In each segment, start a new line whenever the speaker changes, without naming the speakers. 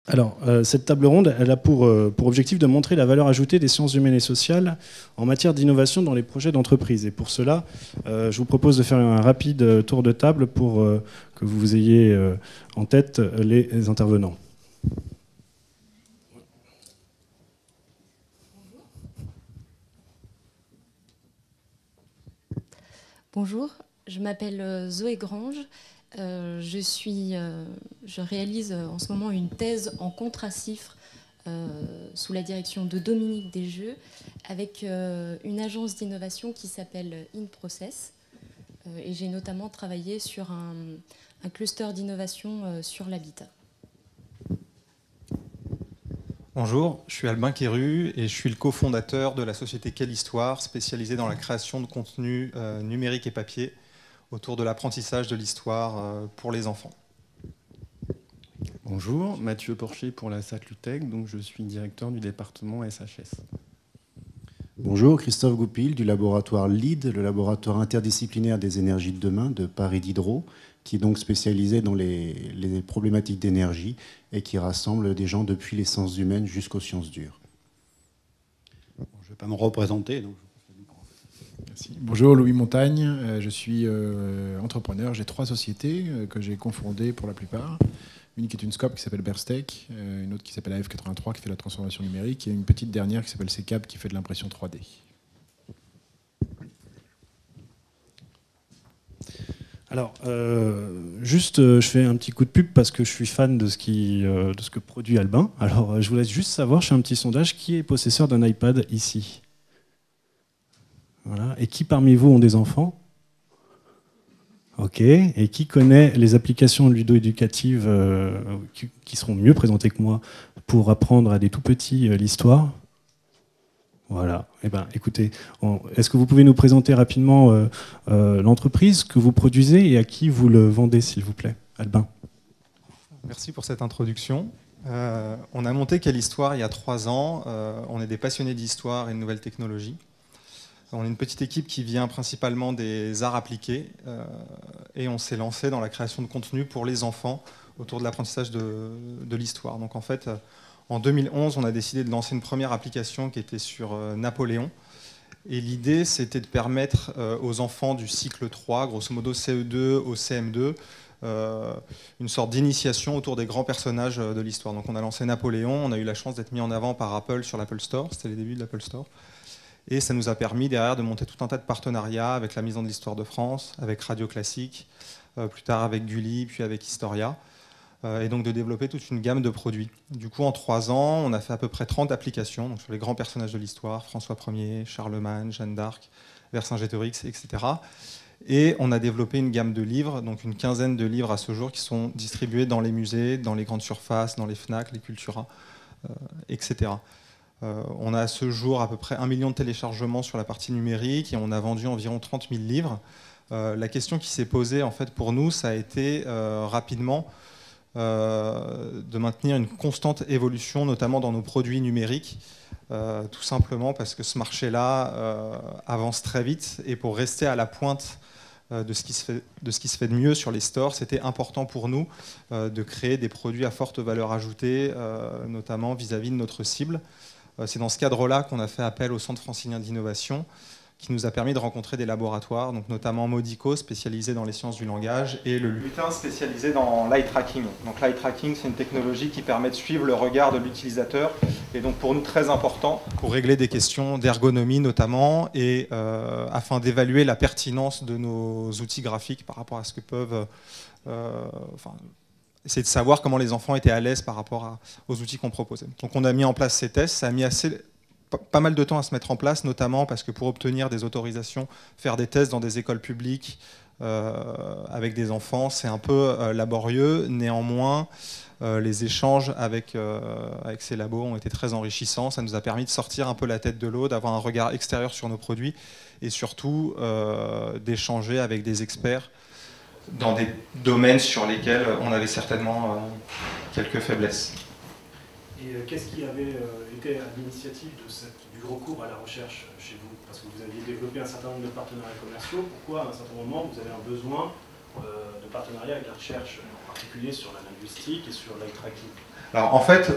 Alors, cette table ronde, elle a pour objectif de montrer la valeur ajoutée des sciences humaines et sociales en matière d'innovation dans les projets d'entreprise. Et pour cela, je vous propose de faire un rapide tour de table pour que vous ayez en tête les intervenants.
Bonjour, je m'appelle Zoé Grange. Je réalise en ce moment une thèse en contracifre sous la direction de Dominique Desjeux avec une agence d'innovation qui s'appelle InProcess. Et j'ai notamment travaillé sur un cluster d'innovation sur l'habitat.
Bonjour, je suis Albin Quéru et je suis le cofondateur de la société Quelle Histoire, spécialisée dans la création de contenus numériques et papier autour de l'apprentissage de l'histoire pour les enfants.
Bonjour, Mathieu Porcher pour la SAT-LUTEC, donc je suis directeur du département SHS.
Bonjour, Christophe Goupil du laboratoire LEAD, le laboratoire interdisciplinaire des énergies de demain de Paris Diderot, qui est donc spécialisé dans les problématiques d'énergie et qui rassemble des gens depuis les sciences humaines jusqu'aux sciences dures.
Bon, je ne vais pas me représenter. Donc...
Merci. Bonjour, Louis Montagne, je suis entrepreneur, j'ai 3 sociétés que j'ai confondées pour la plupart. Une qui est une SCOP qui s'appelle Berstec, une autre qui s'appelle AF83 qui fait la transformation numérique et une petite dernière qui s'appelle CCAP qui fait de l'impression 3D.
Alors, je fais un petit coup de pub parce que je suis fan de ce que produit Albin. Alors, je vous laisse juste savoir, je fais un petit sondage, qui est possesseur d'un iPad ici? Voilà. Et qui parmi vous ont des enfants? Ok. Et qui connaît les applications ludo-éducatives qui seront mieux présentées que moi pour apprendre à des tout petits l'histoire? Voilà. Eh ben, écoutez, est-ce que vous pouvez nous présenter rapidement l'entreprise que vous produisez et à qui vous le vendez, s'il vous plaît, Albin?
Merci pour cette introduction. On a monté Quelle Histoire il y a 3 ans. On est des passionnés d'histoire et de nouvelles technologies. On est une petite équipe qui vient principalement des arts appliqués et on s'est lancé dans la création de contenu pour les enfants autour de l'apprentissage de l'histoire. Donc en fait, en 2011, on a décidé de lancer une première application qui était sur Napoléon. Et l'idée, c'était de permettre aux enfants du cycle 3, grosso modo CE2 au CM2, une sorte d'initiation autour des grands personnages de l'histoire. Donc on a lancé Napoléon, on a eu la chance d'être mis en avant par Apple sur l'Apple Store, c'était les débuts de l'Apple Store. Et ça nous a permis derrière de monter tout un tas de partenariats avec la Maison de l'Histoire de France, avec Radio Classique, plus tard avec Gulli, puis avec Historia, et donc de développer toute une gamme de produits. Du coup, en 3 ans, on a fait à peu près 30 applications donc sur les grands personnages de l'histoire, François Ier, Charlemagne, Jeanne d'Arc, Vercingétorix, etc. Et on a développé une gamme de livres, donc une quinzaine de livres à ce jour qui sont distribués dans les musées, dans les grandes surfaces, dans les FNAC, les Cultura, etc. On a à ce jour à peu près 1 million de téléchargements sur la partie numérique et on a vendu environ 30 000 livres. La question qui s'est posée en fait, pour nous, ça a été rapidement de maintenir une constante évolution, notamment dans nos produits numériques, tout simplement parce que ce marché-là avance très vite et pour rester à la pointe de ce qui se fait de mieux sur les stores, c'était important pour nous de créer des produits à forte valeur ajoutée, notamment vis-à-vis de notre cible. C'est dans ce cadre-là qu'on a fait appel au Centre francilien d'innovation, qui nous a permis de rencontrer des laboratoires, donc notamment Modico, spécialisé dans les sciences du langage, et le Lutin, spécialisé dans l'eye tracking. Donc l'eye tracking, c'est une technologie qui permet de suivre le regard de l'utilisateur, et donc pour nous très important, pour régler des questions d'ergonomie notamment, et afin d'évaluer la pertinence de nos outils graphiques par rapport à ce que peuvent... essayer de savoir comment les enfants étaient à l'aise par rapport aux outils qu'on proposait. Donc on a mis en place ces tests, ça a mis pas mal de temps à se mettre en place, notamment parce que pour obtenir des autorisations, faire des tests dans des écoles publiques avec des enfants, c'est un peu laborieux. Néanmoins, les échanges avec ces labos ont été très enrichissants. Ça nous a permis de sortir un peu la tête de l'eau, d'avoir un regard extérieur sur nos produits et surtout d'échanger avec des experts dans des domaines sur lesquels on avait certainement quelques faiblesses.
Et qu'est-ce qui avait été à l'initiative du recours à la recherche chez vous? Parce que vous aviez développé un certain nombre de partenariats commerciaux. Pourquoi, à un certain moment, vous avez un besoin de partenariat avec la recherche, en particulier sur la linguistique et sur l'eye tracking?
Alors en fait,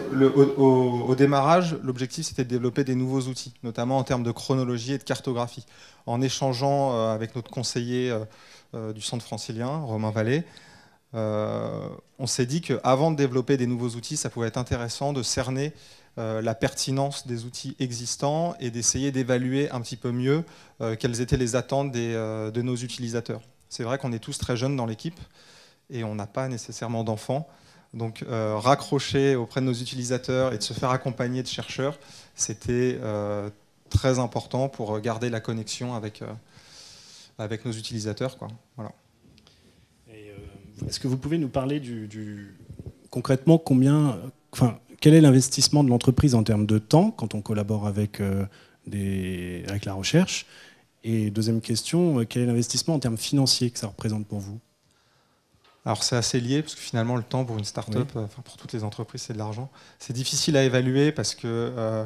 au démarrage, l'objectif c'était de développer des nouveaux outils, notamment en termes de chronologie et de cartographie. En échangeant avec notre conseiller du centre francilien, Romain Vallée, on s'est dit qu'avant de développer des nouveaux outils, ça pouvait être intéressant de cerner la pertinence des outils existants et d'essayer d'évaluer un petit peu mieux quelles étaient les attentes de nos utilisateurs. C'est vrai qu'on est tous très jeunes dans l'équipe et on n'a pas nécessairement d'enfants. Donc raccrocher auprès de nos utilisateurs et de se faire accompagner de chercheurs, c'était très important pour garder la connexion avec nos utilisateurs, quoi. Voilà.
Est-ce que vous pouvez nous parler concrètement quel est l'investissement de l'entreprise en termes de temps quand on collabore avec la recherche? Et deuxième question, quel est l'investissement en termes financiers que ça représente pour vous?
Alors c'est assez lié, parce que finalement le temps pour une start-up, pour toutes les entreprises, c'est de l'argent. C'est difficile à évaluer parce que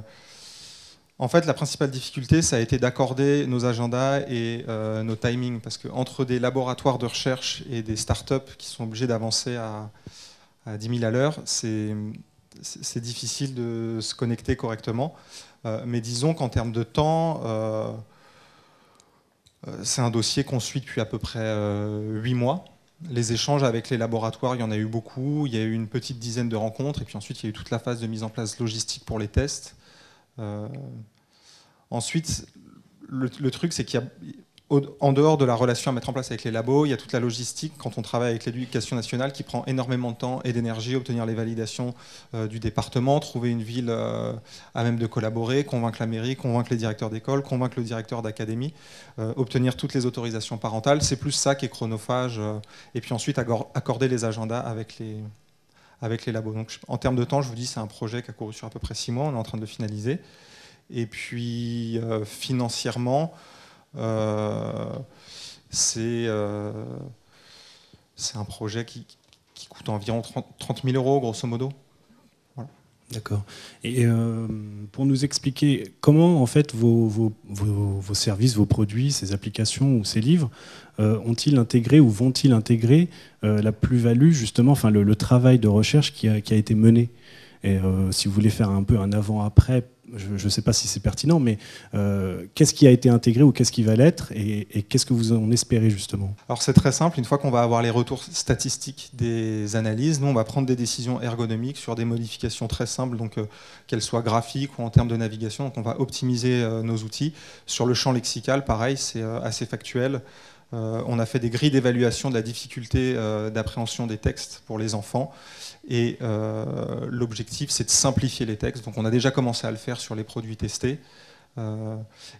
en fait la principale difficulté, ça a été d'accorder nos agendas et nos timings, parce qu'entre des laboratoires de recherche et des start-up qui sont obligés d'avancer à 10 000 à l'heure, c'est difficile de se connecter correctement. Mais disons qu'en termes de temps, c'est un dossier qu'on suit depuis à peu près 8 mois. Les échanges avec les laboratoires, il y en a eu beaucoup. Il y a eu une petite dizaine de rencontres. Et puis ensuite, il y a eu toute la phase de mise en place logistique pour les tests. Ensuite, le truc, c'est qu'il y a, en dehors de la relation à mettre en place avec les labos, il y a toute la logistique quand on travaille avec l'éducation nationale qui prend énormément de temps et d'énergie, obtenir les validations du département, trouver une ville à même de collaborer, convaincre la mairie, convaincre les directeurs d'école, convaincre le directeur d'académie, obtenir toutes les autorisations parentales. C'est plus ça qui est chronophage. Et puis ensuite, accorder les agendas avec les labos. Donc, en termes de temps, je vous dis, c'est un projet qui a couru sur à peu près 6 mois. On est en train de le finaliser. Et puis, financièrement, c'est un projet qui coûte environ 30 000 euros, grosso modo. Voilà.
D'accord. Et pour nous expliquer comment en fait vos services, vos produits, ces applications ou ces livres ont-ils intégré ou vont-ils intégrer la plus-value, justement, enfin le travail de recherche qui a été mené. Et si vous voulez faire un peu un avant-après, je ne sais pas si c'est pertinent, mais qu'est-ce qui a été intégré ou qu'est-ce qui va l'être et qu'est-ce que vous en espérez justement?
Alors c'est très simple, une fois qu'on va avoir les retours statistiques des analyses, nous on va prendre des décisions ergonomiques sur des modifications très simples, donc qu'elles soient graphiques ou en termes de navigation, donc on va optimiser nos outils. Sur le champ lexical, pareil, c'est assez factuel. On a fait des grilles d'évaluation de la difficulté d'appréhension des textes pour les enfants. Et l'objectif, c'est de simplifier les textes. Donc on a déjà commencé à le faire sur les produits testés.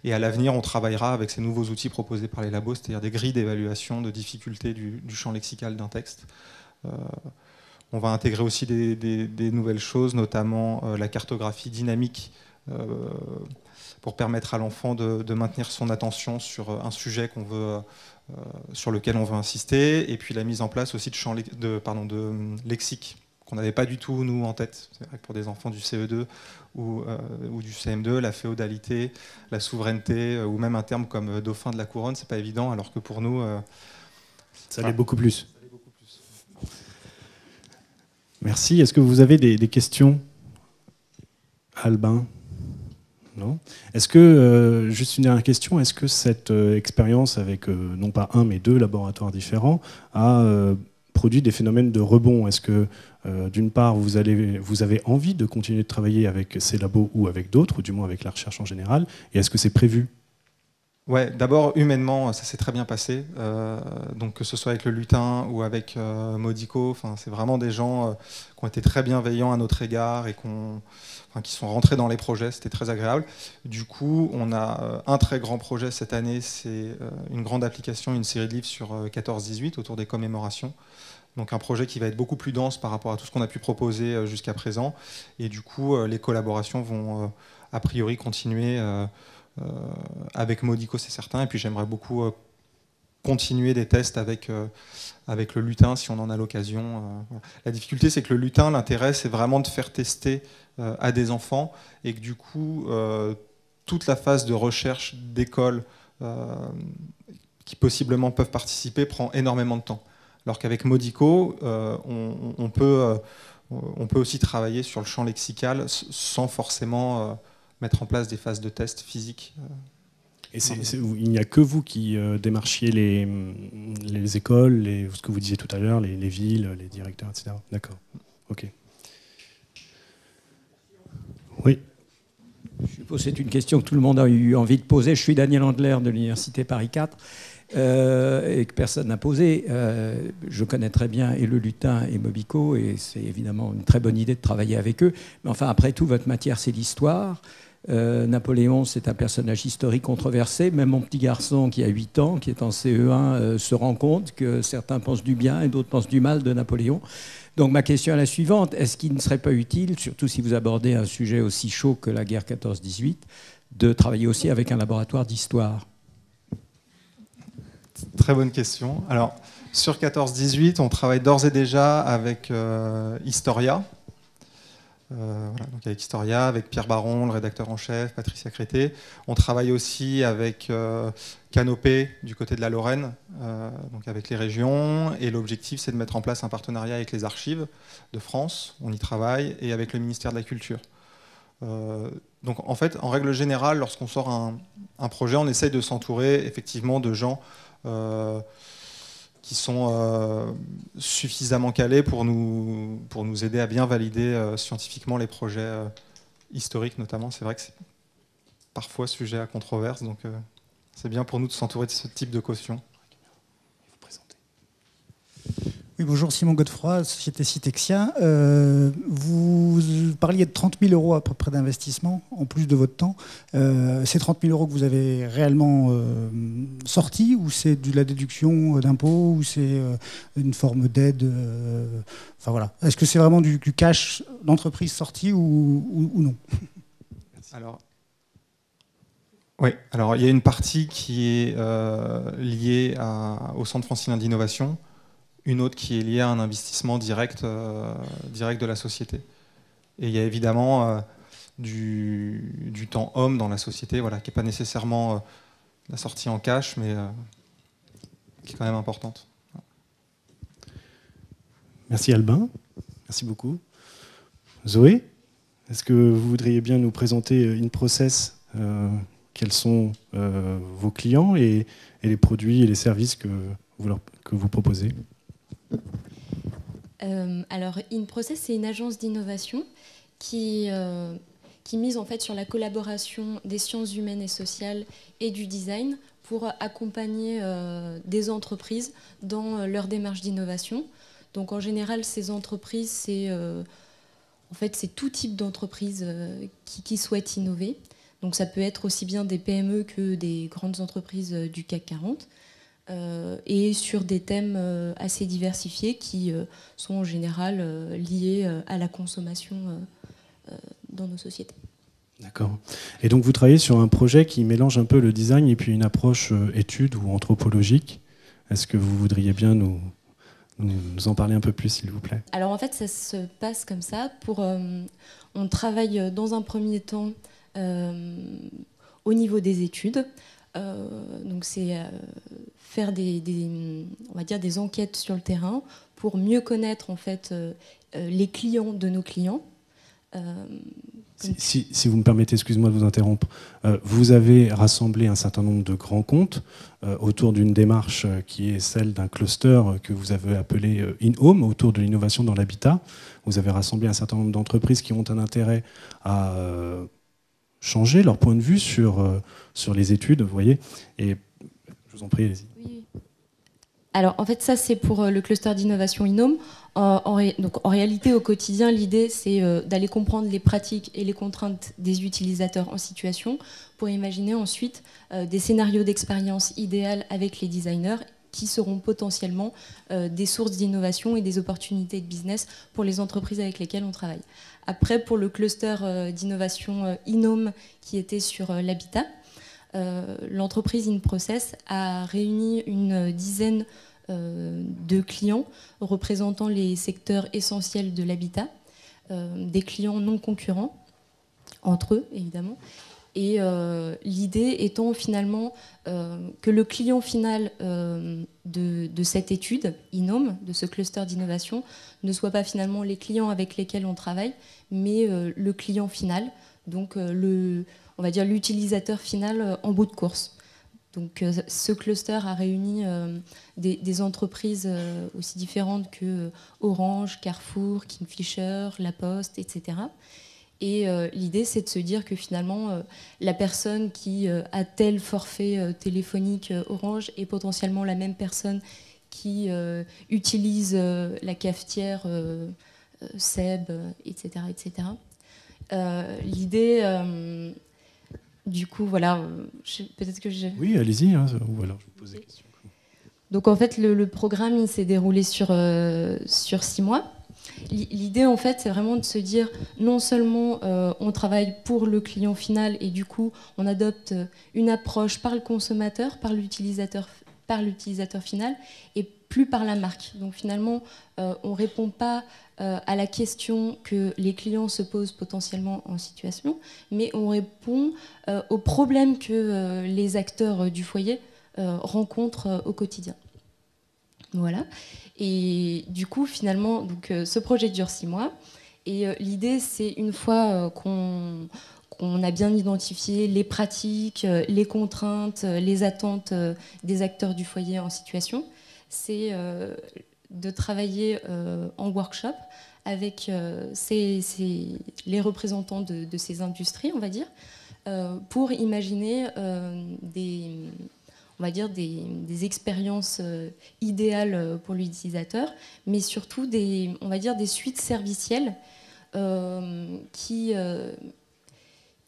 Et à l'avenir, on travaillera avec ces nouveaux outils proposés par les labos, c'est-à-dire des grilles d'évaluation de difficulté du champ lexical d'un texte. On va intégrer aussi des nouvelles choses, notamment la cartographie dynamique, pour permettre à l'enfant de maintenir son attention sur un sujet sur lequel on veut insister, et puis la mise en place aussi de lexique, qu'on n'avait pas du tout, nous, en tête. C'est vrai que pour des enfants du CE2 ou du CM2, la féodalité, la souveraineté, ou même un terme comme dauphin de la couronne, c'est pas évident, alors que pour nous...
ça l'est beaucoup plus. Merci. Est-ce que vous avez des questions, Albin? Non. Est-ce que, juste une dernière question, est-ce que cette expérience avec non pas un mais 2 laboratoires différents a produit des phénomènes de rebond? Est-ce que d'une part vous avez envie de continuer de travailler avec ces labos ou avec d'autres, ou du moins avec la recherche en général, et est-ce que c'est prévu?
Ouais, d'abord humainement, ça s'est très bien passé. Donc que ce soit avec le lutin ou avec Modico, c'est vraiment des gens qui ont été très bienveillants à notre égard et qui sont rentrés dans les projets. C'était très agréable. Du coup, on a un très grand projet cette année, c'est une grande application, une série de livres sur 14-18 autour des commémorations. Donc un projet qui va être beaucoup plus dense par rapport à tout ce qu'on a pu proposer jusqu'à présent. Et du coup, les collaborations vont a priori continuer avec Modico, c'est certain. Et puis j'aimerais beaucoup continuer des tests avec le lutin si on en a l'occasion. Voilà. La difficulté, c'est que le lutin, l'intérêt, c'est vraiment de faire tester à des enfants et que du coup, toute la phase de recherche d'école qui possiblement peuvent participer prend énormément de temps. Alors qu'avec Modico, on peut on peut aussi travailler sur le champ lexical sans forcément mettre en place des phases de test physiques.
Et il n'y a que vous qui démarchiez les écoles, ce que vous disiez tout à l'heure, les villes, les directeurs, etc. D'accord. Ok. Oui.
Je suppose que c'est une question que tout le monde a eu envie de poser. Je suis Daniel Andler de l'Université Paris 4 et que personne n'a posé. Je connais très bien et le Lutin et Mobico et c'est évidemment une très bonne idée de travailler avec eux. Mais enfin, après tout, votre matière, c'est l'histoire. Napoléon, c'est un personnage historique controversé. Même mon petit garçon qui a 8 ans, qui est en CE1, se rend compte que certains pensent du bien et d'autres pensent du mal de Napoléon. Donc ma question est la suivante. Est-ce qu'il ne serait pas utile, surtout si vous abordez un sujet aussi chaud que la guerre 14-18, de travailler aussi avec un laboratoire d'histoire ?
Très bonne question. Alors, sur 14-18, on travaille d'ores et déjà avec Historia. Voilà, donc avec Historia, avec Pierre Baron, le rédacteur en chef, Patricia Crété. On travaille aussi avec Canopé du côté de la Lorraine, donc avec les régions. Et l'objectif, c'est de mettre en place un partenariat avec les archives de France. On y travaille, et avec le ministère de la Culture. Donc en fait, en règle générale, lorsqu'on sort un projet, on essaye de s'entourer effectivement de gens qui sont suffisamment calés pour nous aider à bien valider scientifiquement les projets historiques notamment. C'est vrai que c'est parfois sujet à controverse, donc c'est bien pour nous de s'entourer de ce type de caution.
Oui, bonjour, Simon Godefroy, Société Citexia. Vous parliez de 30 000 euros à peu près d'investissement, en plus de votre temps. Ces 30 000 euros que vous avez réellement sortis, ou c'est de la déduction d'impôts, ou c'est une forme d'aide enfin voilà. Est-ce que c'est vraiment du cash d'entreprise sorti ou non?
Alors, oui, alors il y a une partie qui est liée au Centre francilien d'innovation, une autre qui est liée à un investissement direct de la société. Et il y a évidemment du temps homme dans la société, voilà, qui n'est pas nécessairement la sortie en cash, mais qui est quand même importante.
Merci Albin, merci beaucoup. Zoé, est-ce que vous voudriez bien nous présenter InProcess, quels sont vos clients et les produits et les services que vous proposez?
Alors, InProcess, c'est une agence d'innovation qui mise en fait sur la collaboration des sciences humaines et sociales et du design pour accompagner des entreprises dans leur démarche d'innovation. Donc, en général, ces entreprises, c'est tout type d'entreprise qui souhaitent innover. Donc, ça peut être aussi bien des PME que des grandes entreprises du CAC 40. Et sur des thèmes assez diversifiés qui sont en général liés à la consommation dans nos sociétés.
D'accord. Et donc vous travaillez sur un projet qui mélange un peu le design et puis une approche étude ou anthropologique. Est-ce que vous voudriez bien nous en parler un peu plus, s'il vous plaît?
Alors en fait, ça se passe comme ça. On travaille dans un premier temps au niveau des études. Donc c'est faire on va dire des enquêtes sur le terrain pour mieux connaître en fait les clients de nos clients.
Si vous me permettez, excuse-moi de vous interrompre, vous avez rassemblé un certain nombre de grands comptes autour d'une démarche qui est celle d'un cluster que vous avez appelé InHome, autour de l'innovation dans l'habitat. Vous avez rassemblé un certain nombre d'entreprises qui ont un intérêt à changer leur point de vue sur les études, vous voyez. Et je vous en prie, allez-y.
Oui. Alors en fait, ça c'est pour le cluster d'innovation InHome. Donc, en réalité, au quotidien, l'idée c'est d'aller comprendre les pratiques et les contraintes des utilisateurs en situation pour imaginer ensuite des scénarios d'expérience idéales avec les designers qui seront potentiellement des sources d'innovation et des opportunités de business pour les entreprises avec lesquelles on travaille. Après, pour le cluster d'innovation InHome qui était sur l'habitat, l'entreprise InProcess a réuni une dizaine de clients représentant les secteurs essentiels de l'habitat, des clients non concurrents, entre eux évidemment, Et l'idée étant finalement que le client final de cette étude, INOM, de ce cluster d'innovation, ne soit pas finalement les clients avec lesquels on travaille, mais le client final, donc on va dire l'utilisateur final en bout de course. Donc ce cluster a réuni des entreprises aussi différentes que Orange, Carrefour, Kingfisher, La Poste, etc. Et l'idée, c'est de se dire que finalement, la personne qui a tel forfait téléphonique Orange est potentiellement la même personne qui utilise la cafetière Seb, etc. etc. L'idée, du coup, voilà, peut-être que j'ai...
Oui, allez-y, hein, ou alors je vous pose des questions.
Donc en fait, le programme, il s'est déroulé sur 6 mois. L'idée, en fait, c'est vraiment de se dire, non seulement on travaille pour le client final et du coup, on adopte une approche par le consommateur, par l'utilisateur final et plus par la marque. Donc finalement, on ne répond pas à la question que les clients se posent potentiellement en situation, mais on répond aux problèmes que les acteurs du foyer rencontrent au quotidien. Voilà. Et du coup, finalement, donc, ce projet dure 6 mois. Et l'idée, c'est une fois qu'on a bien identifié les pratiques, les contraintes, les attentes des acteurs du foyer en situation, c'est de travailler en workshop avec les représentants de ces industries, on va dire, pour imaginer on va dire des expériences idéales pour l'utilisateur, mais surtout on va dire des suites servicielles qui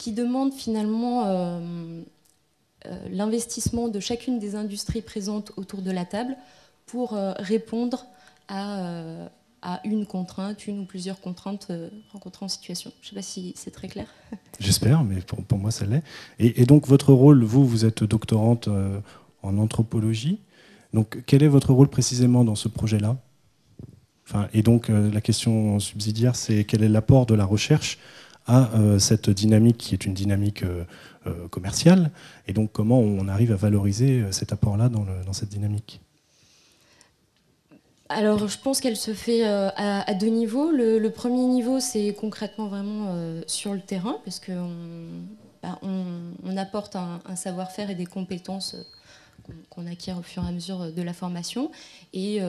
demandent finalement l'investissement de chacune des industries présentes autour de la table pour répondre à une contrainte, une ou plusieurs contraintes rencontrées en situation. Je ne sais pas si c'est très clair.
J'espère, mais pour moi, ça l'est. Et donc, votre rôle, vous êtes doctorante en anthropologie. Donc, quel est votre rôle précisément dans ce projet-là ? Et donc, la question subsidiaire, c'est quel est l'apport de la recherche à cette dynamique qui est une dynamique commerciale ? Et donc, comment on arrive à valoriser cet apport-là dans cette dynamique ?
Alors, je pense qu'elle se fait à 2 niveaux. Le premier niveau, c'est concrètement vraiment sur le terrain, parce qu'on apporte un savoir-faire et des compétences qu'on acquiert au fur et à mesure de la formation. Et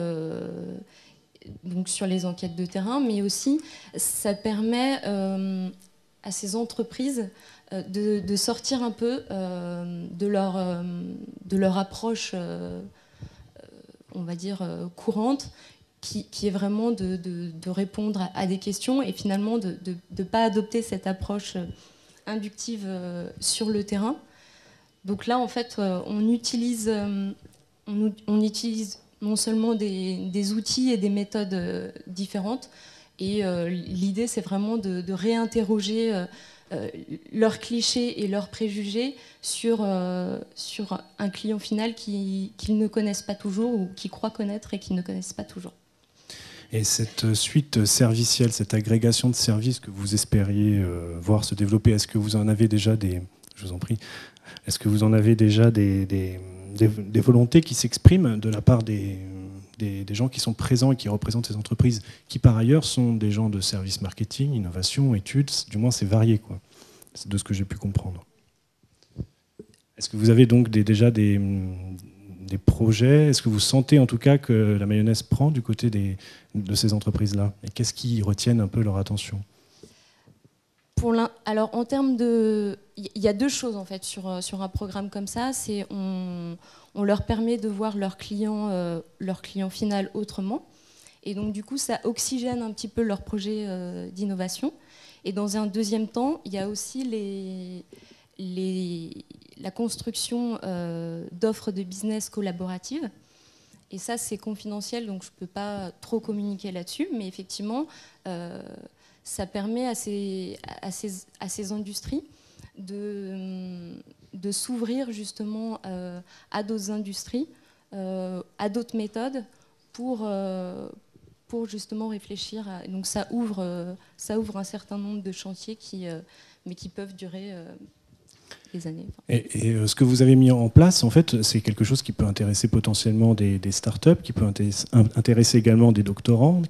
donc sur les enquêtes de terrain, mais aussi, ça permet à ces entreprises de sortir un peu de leur approche on va dire, courante, qui est vraiment de répondre à des questions et finalement de ne pas adopter cette approche inductive sur le terrain. Donc là, en fait, on utilise non seulement des outils et des méthodes différentes, et l'idée, c'est vraiment de réinterroger leurs clichés et leurs préjugés sur un client final qu'ils ne connaissent pas toujours ou qu'ils croient connaître et qu'ils ne connaissent pas toujours.
Et cette suite servicielle, cette agrégation de services que vous espériez voir se développer, est-ce que vous en avez déjà je vous en prie, est-ce que vous en avez déjà des volontés qui s'expriment de la part des gens qui sont présents et qui représentent ces entreprises, qui par ailleurs sont des gens de services marketing, innovation, études, du moins c'est varié, quoi. C'est de ce que j'ai pu comprendre. Est-ce que vous avez donc déjà des projets ? Est-ce que vous sentez en tout cas que la mayonnaise prend du côté de ces entreprises-là ? Et qu'est-ce qui retienne un peu leur attention ?
Alors en termes de... Il y a 2 choses en fait sur un programme comme ça. C'est on leur permet de voir leur client final autrement. Et donc du coup, ça oxygène un petit peu leur projet d'innovation. Et dans un deuxième temps, il y a aussi la construction d'offres de business collaboratives. Et ça, c'est confidentiel, donc je ne peux pas trop communiquer là-dessus. Mais effectivement, ça permet à ces industries de s'ouvrir justement à d'autres industries, à d'autres méthodes pour justement réfléchir. Donc ça ouvre un certain nombre de chantiers mais qui peuvent durer les années.
Et ce que vous avez mis en place, en fait, c'est quelque chose qui peut intéresser potentiellement des startups, qui peut intéresser également des doctorants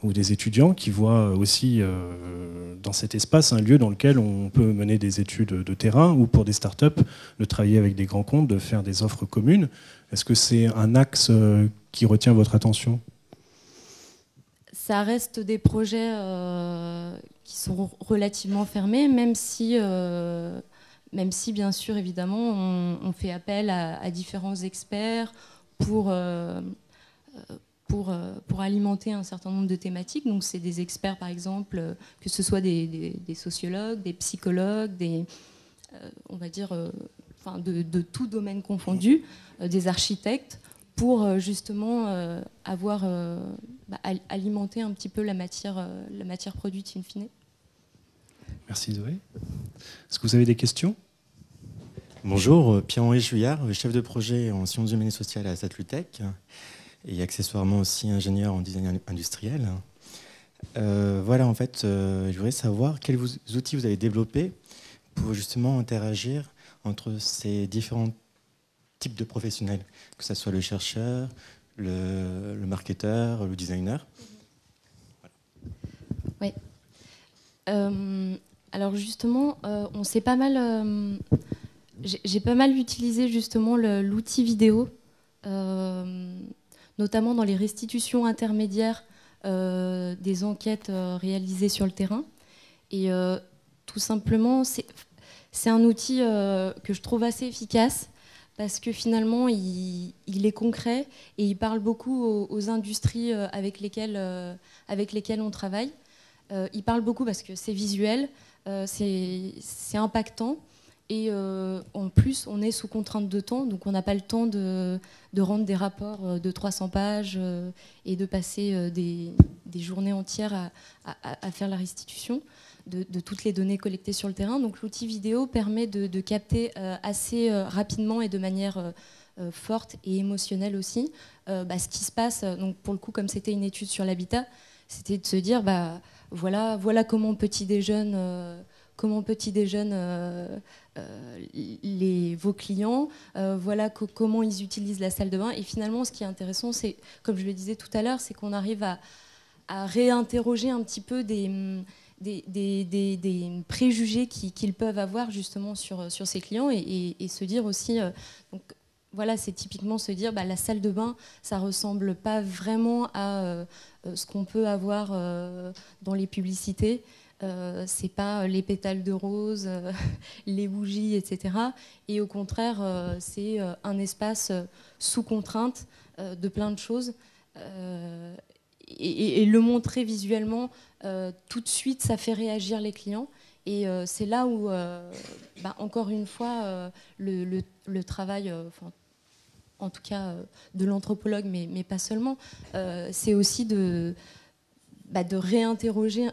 ou des étudiants qui voient aussi dans cet espace un lieu dans lequel on peut mener des études de terrain, ou pour des startups de travailler avec des grands comptes, de faire des offres communes. Est-ce que c'est un axe qui retient votre attention ?
Ça reste des projets qui sont relativement fermés, même si bien sûr, évidemment, on fait appel à différents experts pour alimenter un certain nombre de thématiques. Donc c'est des experts, par exemple, que ce soit des sociologues, des psychologues, on va dire, de tout domaine confondu, des architectes, pour justement alimenter un petit peu la matière produite in fine.
Merci Zoé. Est-ce que vous avez des questions ?
Bonjour, Pierre-Henri Juillard, chef de projet en sciences humaines et sociales à Satlutech et accessoirement aussi ingénieur en design industriel. Voilà, en fait, je voudrais savoir quels outils vous avez développés pour justement interagir entre ces différents types de professionnels, que ce soit le chercheur, le marketeur, le designer.
Oui. Alors justement, on s'est pas mal... j'ai pas mal utilisé justement l'outil vidéo, notamment dans les restitutions intermédiaires des enquêtes réalisées sur le terrain. Et tout simplement, c'est un outil que je trouve assez efficace, parce que finalement, il est concret et il parle beaucoup aux industries avec lesquelles on travaille. Il parle beaucoup parce que c'est visuel, c'est impactant, et en plus, on est sous contrainte de temps, donc on n'a pas le temps de rendre des rapports de 300 pages et de passer des journées entières à faire la restitution de toutes les données collectées sur le terrain. Donc l'outil vidéo permet de capter assez rapidement et de manière forte et émotionnelle aussi ce qui se passe. Donc pour le coup, comme c'était une étude sur l'habitat, c'était de se dire voilà comment petit déjeunent vos clients, voilà comment ils utilisent la salle de bain. Et finalement, ce qui est intéressant, c'est, comme je le disais tout à l'heure, c'est qu'on arrive à réinterroger un petit peu des préjugés qu'ils peuvent avoir justement sur ces clients, et se dire aussi, donc voilà, c'est typiquement se dire la salle de bain, ça ressemble pas vraiment à ce qu'on peut avoir dans les publicités. C'est pas les pétales de rose, les bougies, etc. Et au contraire, c'est un espace sous contrainte de plein de choses. Et le montrer visuellement, tout de suite, ça fait réagir les clients. Et c'est là où, encore une fois, le travail, en tout cas de l'anthropologue, mais pas seulement, c'est aussi de réinterroger,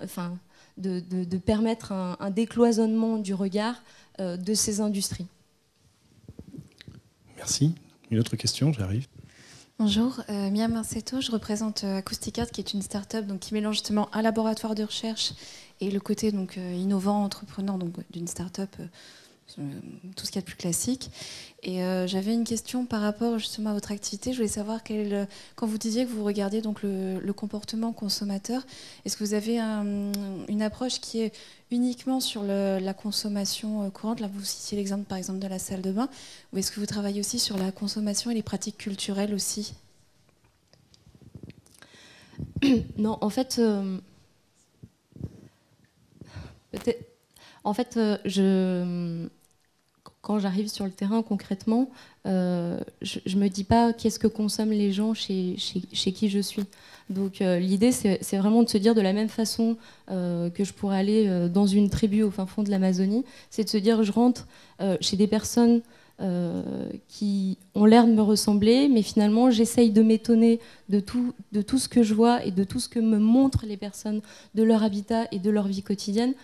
de permettre un décloisonnement du regard de ces industries.
Merci. Une autre question, j'arrive.
Bonjour, Mia Marcetto, je représente Acousticart, qui est une start-up qui mélange justement un laboratoire de recherche et le côté innovant, entreprenant d'une start-up, tout ce qu'il y a de plus classique. Et j'avais une question par rapport justement à votre activité. Je voulais savoir, quand vous disiez que vous regardiez le comportement consommateur, est-ce que vous avez une approche qui est uniquement sur la consommation courante? Là, vous citiez l'exemple par exemple de la salle de bain. Ou est-ce que vous travaillez aussi sur la consommation et les pratiques culturelles aussi?
Non, en fait, peut-être. En fait, quand j'arrive sur le terrain concrètement, je me dis pas qu'est-ce que consomment les gens chez qui je suis. Donc l'idée, c'est vraiment de se dire, de la même façon que je pourrais aller dans une tribu au fin fond de l'Amazonie, c'est de se dire, je rentre chez des personnes qui ont l'air de me ressembler, mais finalement j'essaye de m'étonner de tout ce que je vois et de tout ce que me montrent les personnes de leur habitat et de leur vie quotidienne,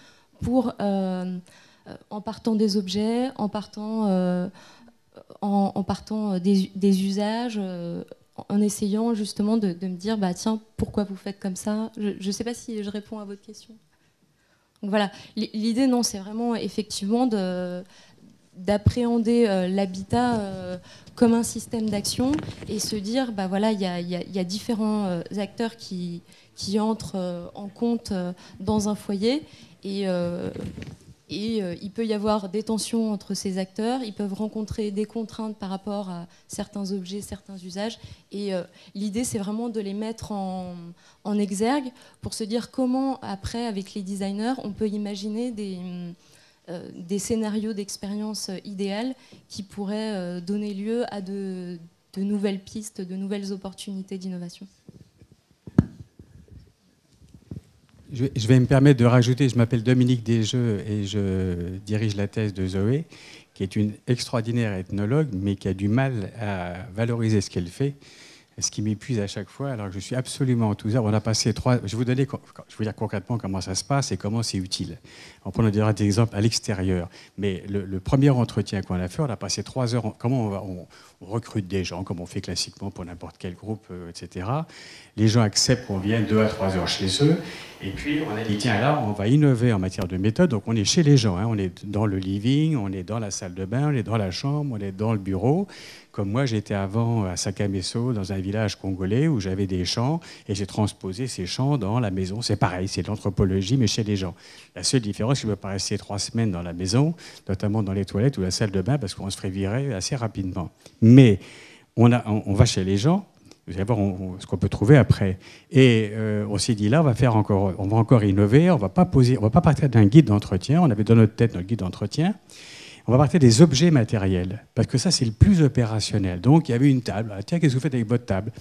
pour, en partant des objets, en partant des usages, en essayant justement de me dire, tiens, pourquoi vous faites comme ça? Je ne sais pas si je réponds à votre question. Donc voilà, l'idée, non, c'est vraiment effectivement d'appréhender l'habitat comme un système d'action et se dire, bah voilà, il y a différents acteurs qui entrent en compte dans un foyer et il peut y avoir des tensions entre ces acteurs, ils peuvent rencontrer des contraintes par rapport à certains objets, certains usages. Et l'idée, c'est vraiment de les mettre en exergue pour se dire comment, après, avec les designers, on peut imaginer des scénarios d'expérience idéales qui pourraient donner lieu à de nouvelles pistes, de nouvelles opportunités d'innovation.
Je vais me permettre de rajouter, je m'appelle Dominique Desjeux et je dirige la thèse de Zoé, qui est une extraordinaire ethnologue, mais qui a du mal à valoriser ce qu'elle fait, ce qui m'épuise à chaque fois, alors que je suis absolument enthousiaste. On a passé 3... Je vais vous dire concrètement comment ça se passe et comment c'est utile. On prend des exemples à l'extérieur. Mais le premier entretien qu'on a fait, on a passé 3 heures. Comment on recrute des gens, comme on fait classiquement pour n'importe quel groupe, etc. Les gens acceptent qu'on vienne 2 à 3 heures chez eux. Et puis, on a dit, tiens, là, on va innover en matière de méthode. Donc, on est chez les gens. Hein. On est dans le living, on est dans la salle de bain, on est dans la chambre, on est dans le bureau. Comme moi, j'étais avant à Sakameso, dans un village congolais, où j'avais des champs, et j'ai transposé ces champs dans la maison. C'est pareil, c'est de l'anthropologie, mais chez les gens. La seule différence, c'est que je ne peux pas rester 3 semaines dans la maison, notamment dans les toilettes ou la salle de bain, parce qu'on se ferait virer assez rapidement. Mais on va chez les gens, vous allez voir ce qu'on peut trouver après. Et on s'est dit, là, on va encore innover, on ne va pas partir d'un guide d'entretien, on avait dans notre tête notre guide d'entretien, on va partir des objets matériels, parce que ça, c'est le plus opérationnel. Donc, il y avait une table. Ah, tiens, qu'est-ce que vous faites avec votre table?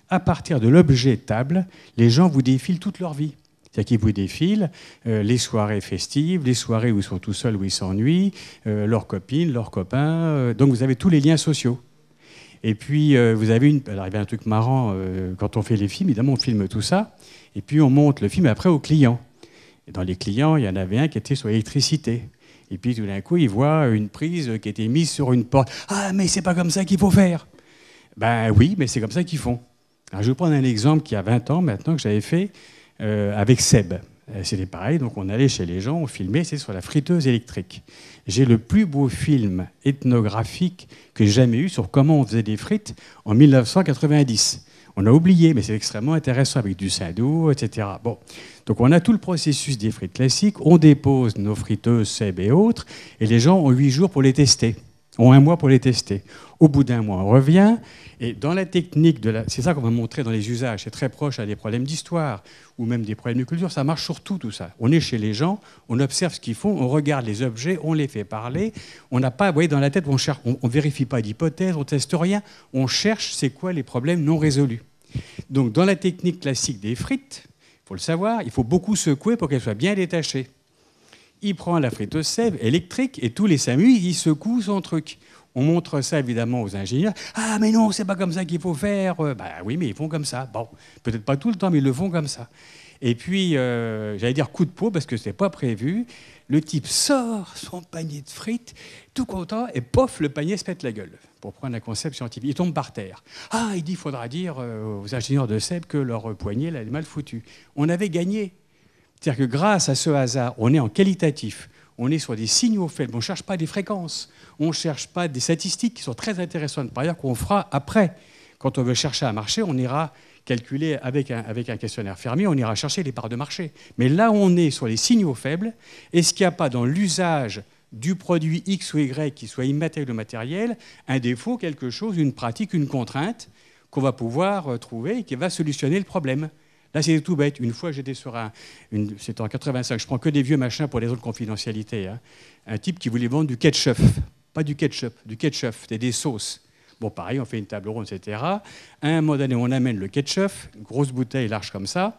À partir de l'objet table, les gens vous défilent toute leur vie. C'est-à-dire qu'ils vous défilent les soirées festives, les soirées où ils sont tout seuls, où ils s'ennuient, leurs copines, leurs copains. Donc, vous avez tous les liens sociaux. Et puis, vous avez alors, il y a un truc marrant, quand on fait les films, évidemment, on filme tout ça, et puis on monte le film après aux clients. Et dans les clients, il y en avait un qui était sur l'électricité. Et puis, tout d'un coup, il voit une prise qui était mise sur une porte. « Ah, mais c'est pas comme ça qu'il faut faire !» Ben oui, mais c'est comme ça qu'ils font. Alors, je vais vous prendre un exemple qui a 20 ans maintenant, que j'avais fait avec Seb. C'était pareil, donc on allait chez les gens, on filmait, c'est sur la friteuse électrique. J'ai le plus beau film ethnographique que j'ai jamais eu sur comment on faisait des frites en 1990. On a oublié, mais c'est extrêmement intéressant avec du sindou, etc. Bon. Donc on a tout le processus des frites classiques, on dépose nos friteuses, Seb et autres, et les gens ont 8 jours pour les tester, ont 1 mois pour les tester. Au bout d'1 mois, on revient, et dans la technique, c'est ça qu'on va montrer dans les usages, c'est très proche à des problèmes d'histoire, ou même des problèmes de culture, ça marche sur tout ça. On est chez les gens, on observe ce qu'ils font, on regarde les objets, on les fait parler, on n'a pas, vous voyez, dans la tête, on ne vérifie pas d'hypothèse, on ne teste rien, on cherche c'est quoi les problèmes non résolus. Donc dans la technique classique des frites, il faut le savoir, il faut beaucoup secouer pour qu'elle soit bien détachée. Il prend la friteuse Seb électrique et tous les 5 minutes, il secoue son truc. On montre ça évidemment aux ingénieurs. Ah mais non, c'est pas comme ça qu'il faut faire. Bah oui, mais ils font comme ça. Bon, peut-être pas tout le temps, mais ils le font comme ça. Et puis, j'allais dire coup de peau parce que c'était pas prévu. Le type sort son panier de frites, tout content, et pof, le panier se pète la gueule. Pour prendre un concept scientifique, il tombe par terre. Ah, il dit, il faudra dire aux ingénieurs de Seb que leur poignet là, est mal foutu. On avait gagné. C'est-à-dire que grâce à ce hasard, on est en qualitatif. On est sur des signaux faibles. On ne cherche pas des fréquences. On ne cherche pas des statistiques qui sont très intéressantes. Par ailleurs, qu'on fera après. Quand on veut chercher à marcher, on ira calculer avec un questionnaire fermé, on ira chercher les parts de marché. Mais là, on est sur les signaux faibles. Est-ce qu'il n'y a pas dans l'usage du produit X ou Y, qui soit immatériel ou matériel, un défaut, quelque chose, une pratique, une contrainte qu'on va pouvoir trouver et qui va solutionner le problème? Là, c'est tout bête. Une fois, j'étais sur c'était en 85, je prends que des vieux machins pour les autres confidentialités. Hein. Un type qui voulait vendre du ketchup. Pas du ketchup, c'était des sauces. Bon, pareil, on fait une table ronde, etc. À un moment donné, on amène le ketchup, une grosse bouteille large comme ça.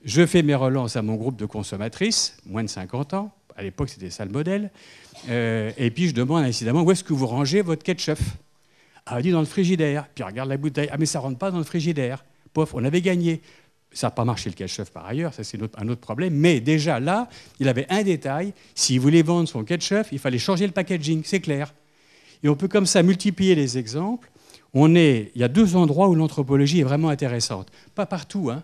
Je fais mes relances à mon groupe de consommatrices, moins de 50 ans. À l'époque, c'était ça le modèle. Et puis, je demande incidemment, où est-ce que vous rangez votre ketchup? Ah, elle dit dans le frigidaire. Puis, regarde la bouteille. Ah, mais ça ne rentre pas dans le frigidaire. Pof, on avait gagné. Ça n'a pas marché le ketchup par ailleurs, ça c'est un autre problème. Mais déjà là, il avait un détail. S'il voulait vendre son ketchup, il fallait changer le packaging, c'est clair. Et on peut comme ça multiplier les exemples. Il y a 2 endroits où l'anthropologie est vraiment intéressante. Pas partout, hein.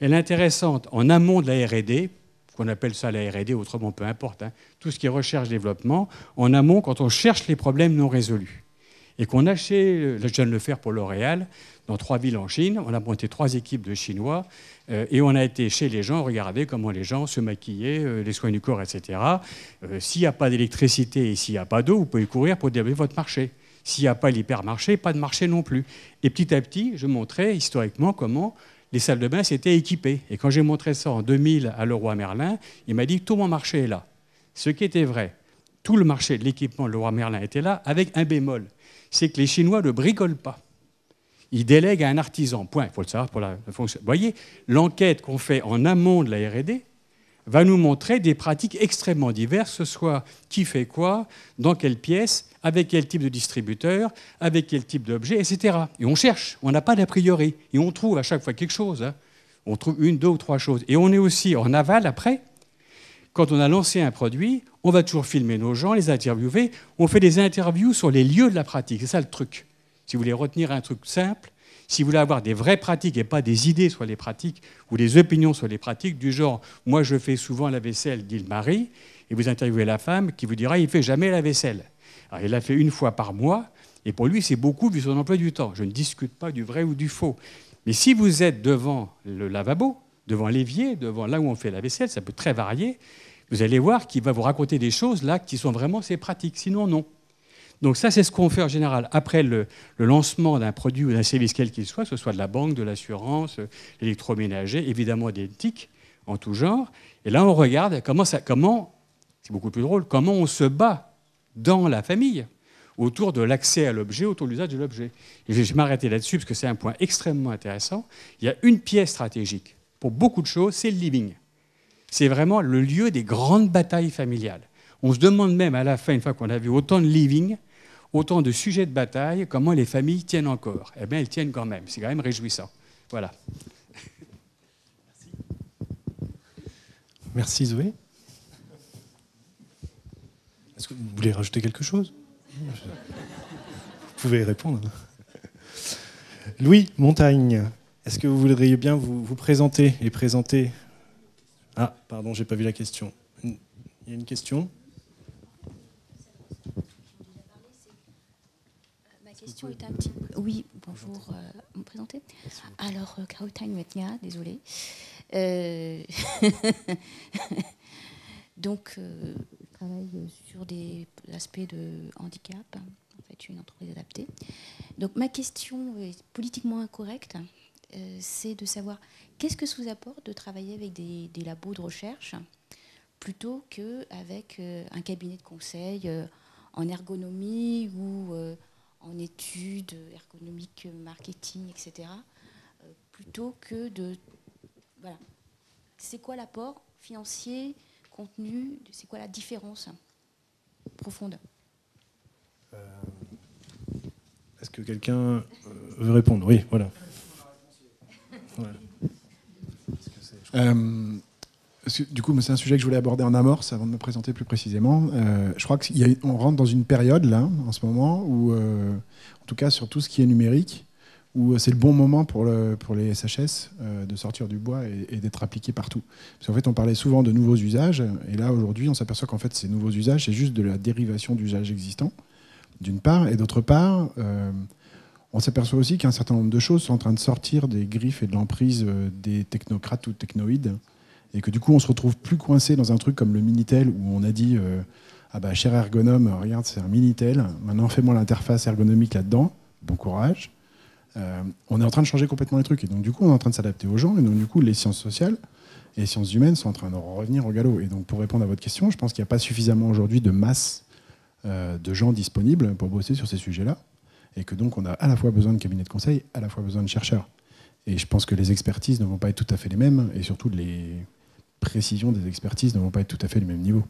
Elle est intéressante en amont de la R&D, qu'on appelle ça la R&D, autrement peu importe, hein. Tout ce qui est recherche-développement, en amont, quand on cherche les problèmes non résolus. Et qu'on a chez, je viens de le faire pour L'Oréal, dans 3 villes en Chine, on a monté 3 équipes de Chinois, et on a été chez les gens, regarder comment les gens se maquillaient, les soins du corps, etc. S'il n'y a pas d'électricité et s'il n'y a pas d'eau, vous pouvez courir pour développer votre marché. S'il n'y a pas l'hypermarché, pas de marché non plus. Et petit à petit, je montrais historiquement comment les salles de bain s'étaient équipées. Et quand j'ai montré ça en 2000 à Leroy Merlin, il m'a dit que tout mon marché est là. Ce qui était vrai. Tout le marché de l'équipement de Leroy Merlin était là, avec un bémol. C'est que les Chinois ne bricolent pas. Ils délèguent à un artisan. Point. Il faut le savoir pour la fonction. Vous voyez, l'enquête qu'on fait en amont de la R&D va nous montrer des pratiques extrêmement diverses, ce soit qui fait quoi, dans quelle pièce, avec quel type de distributeur, avec quel type d'objet, etc. Et on cherche, on n'a pas d'a priori. Et on trouve à chaque fois quelque chose. Hein. On trouve 1, 2 ou 3 choses. Et on est aussi en aval après. Quand on a lancé un produit, on va toujours filmer nos gens, les interviewer. On fait des interviews sur les lieux de la pratique. C'est ça le truc. Si vous voulez retenir un truc simple, si vous voulez avoir des vraies pratiques et pas des idées sur les pratiques ou des opinions sur les pratiques, du genre « moi je fais souvent la vaisselle », dit le mari, et vous interviewez la femme qui vous dira « il ne fait jamais la vaisselle ». Alors il la fait 1 fois par mois, et pour lui c'est beaucoup vu son emploi du temps. Je ne discute pas du vrai ou du faux. Mais si vous êtes devant le lavabo, devant l'évier, devant là où on fait la vaisselle, ça peut très varier, vous allez voir qu'il va vous raconter des choses là qui sont vraiment ses pratiques, sinon non. Donc ça, c'est ce qu'on fait en général après le lancement d'un produit ou d'un service quel qu'il soit, que ce soit de la banque, de l'assurance, l'électroménager, évidemment des TIC en tout genre. Et là, on regarde comment, c'est beaucoup plus drôle, comment on se bat dans la famille autour de l'accès à l'objet, autour de l'usage de l'objet. Et je vais m'arrêter là-dessus parce que c'est un point extrêmement intéressant. Il y a une pièce stratégique pour beaucoup de choses, c'est le living. C'est vraiment le lieu des grandes batailles familiales. On se demande même à la fin, une fois qu'on a vu autant de living, autant de sujets de bataille, comment les familles tiennent encore. Eh bien, elles tiennent quand même. C'est quand même réjouissant. Voilà.
Merci Zoé. Est-ce que vous voulez rajouter quelque chose? Vous pouvez répondre. Louis Montagne, est-ce que vous voudriez bien vous présenter et présenter... Ah, pardon, j'ai pas vu la question. Il y a une question?
Question est un petit peu... Oui, bonjour, me présenter. Alors, Krautang Metnia, désolé. Donc, je travaille sur des aspects de handicap. En fait, je suis une entreprise adaptée. Donc, ma question est politiquement incorrecte. C'est de savoir qu'est-ce que ça vous apporte de travailler avec des labos de recherche plutôt qu'avec un cabinet de conseil en ergonomie ou... en études ergonomiques, marketing, etc., plutôt que de... Voilà. C'est quoi l'apport financier, contenu, c'est quoi la différence profonde?
Est-ce que quelqu'un veut répondre? Oui, voilà.
Du coup, c'est un sujet que je voulais aborder en amorce avant de me présenter plus précisément. Je crois qu'on rentre dans une période, là, en ce moment, où, en tout cas sur tout ce qui est numérique, où c'est le bon moment pour les SHS de sortir du bois et d'être appliqués partout. Parce qu'en fait, on parlait souvent de nouveaux usages, et là, aujourd'hui, on s'aperçoit qu'en fait, ces nouveaux usages, c'est juste de la dérivation d'usages existants, d'une part, et d'autre part, on s'aperçoit aussi qu'un certain nombre de choses sont en train de sortir des griffes et de l'emprise des technocrates ou technoïdes, et que du coup on se retrouve plus coincé dans un truc comme le Minitel où on a dit ah bah cher ergonome, regarde c'est un Minitel, maintenant fais-moi l'interface ergonomique là-dedans, bon courage. On est en train de changer complètement les trucs et donc du coup on est en train de s'adapter aux gens et donc du coup les sciences sociales et les sciences humaines sont en train de revenir au galop. Et donc pour répondre à votre question, je pense qu'il n'y a pas suffisamment aujourd'hui de masse de gens disponibles pour bosser sur ces sujets-là et que donc on a à la fois besoin de cabinets de conseil, à la fois besoin de chercheurs. Et je pense que les expertises ne vont pas être tout à fait les mêmes et surtout les précisions des expertises ne vont pas être tout à fait du même niveau.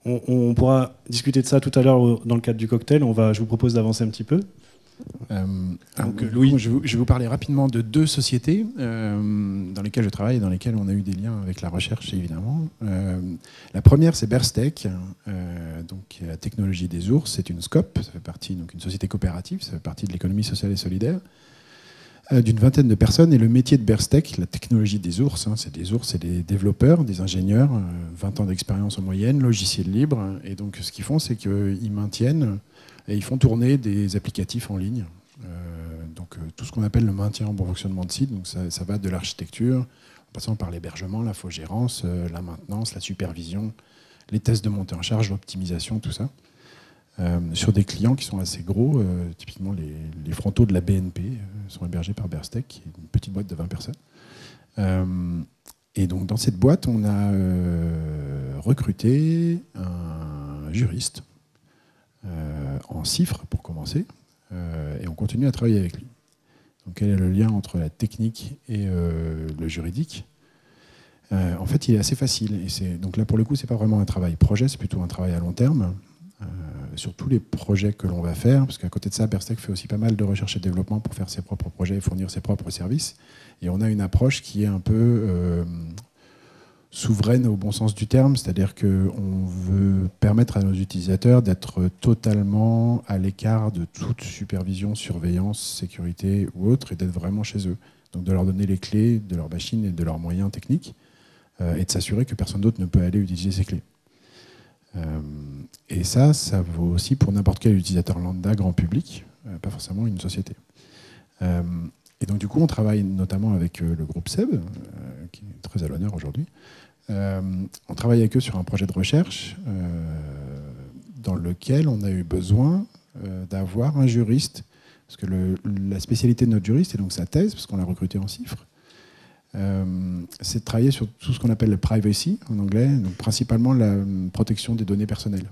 On pourra discuter de ça tout à l'heure dans le cadre du cocktail. Je vous propose d'avancer un petit peu.
Donc, Louis, je vais vous parler rapidement de 2 sociétés dans lesquelles je travaille et dans lesquelles on a eu des liens avec la recherche, évidemment. La première, c'est Berstech, donc la technologie des ours. C'est une SCOP, ça fait partie, donc une société coopérative, ça fait partie de l'économie sociale et solidaire. d'une vingtaine de personnes. Et le métier de Berstech, la technologie des ours, hein, c'est des développeurs, des ingénieurs, 20 ans d'expérience en moyenne, logiciel libre. Et donc ce qu'ils font, c'est qu'ils maintiennent et ils font tourner des applicatifs en ligne. Donc tout ce qu'on appelle le maintien en bon fonctionnement de site, donc ça va de l'architecture, en passant par l'hébergement, l'infogérance, la maintenance, la supervision, les tests de montée en charge, l'optimisation, tout ça. Sur des clients qui sont assez gros, typiquement les frontaux de la BNP sont hébergés par Berstech, qui est une petite boîte de 20 personnes. Et donc dans cette boîte, on a recruté un juriste en cifres pour commencer, et on continue à travailler avec lui. Donc quel est le lien entre la technique et le juridique? En fait, il est assez facile. Et donc là, pour le coup, c'est pas vraiment un travail projet, c'est plutôt un travail à long terme. Sur tous les projets que l'on va faire, parce qu'à côté de ça, Berstech fait aussi pas mal de recherche et développement pour faire ses propres projets et fournir ses propres services. Et on a une approche qui est un peu souveraine au bon sens du terme, c'est-à-dire qu'on veut permettre à nos utilisateurs d'être totalement à l'écart de toute supervision, surveillance, sécurité ou autre, et d'être vraiment chez eux. Donc de leur donner les clés de leur machine et de leurs moyens techniques, et de s'assurer que personne d'autre ne peut aller utiliser ces clés. Et ça vaut aussi pour n'importe quel utilisateur lambda, grand public, pas forcément une société. Et donc du coup, on travaille notamment avec le groupe SEB, qui est très à l'honneur aujourd'hui. On travaille avec eux sur un projet de recherche dans lequel on a eu besoin d'avoir un juriste, parce que la spécialité de notre juriste, et donc sa thèse, parce qu'on l'a recruté en chiffres, c'est de travailler sur tout ce qu'on appelle le privacy en anglais, donc principalement la protection des données personnelles.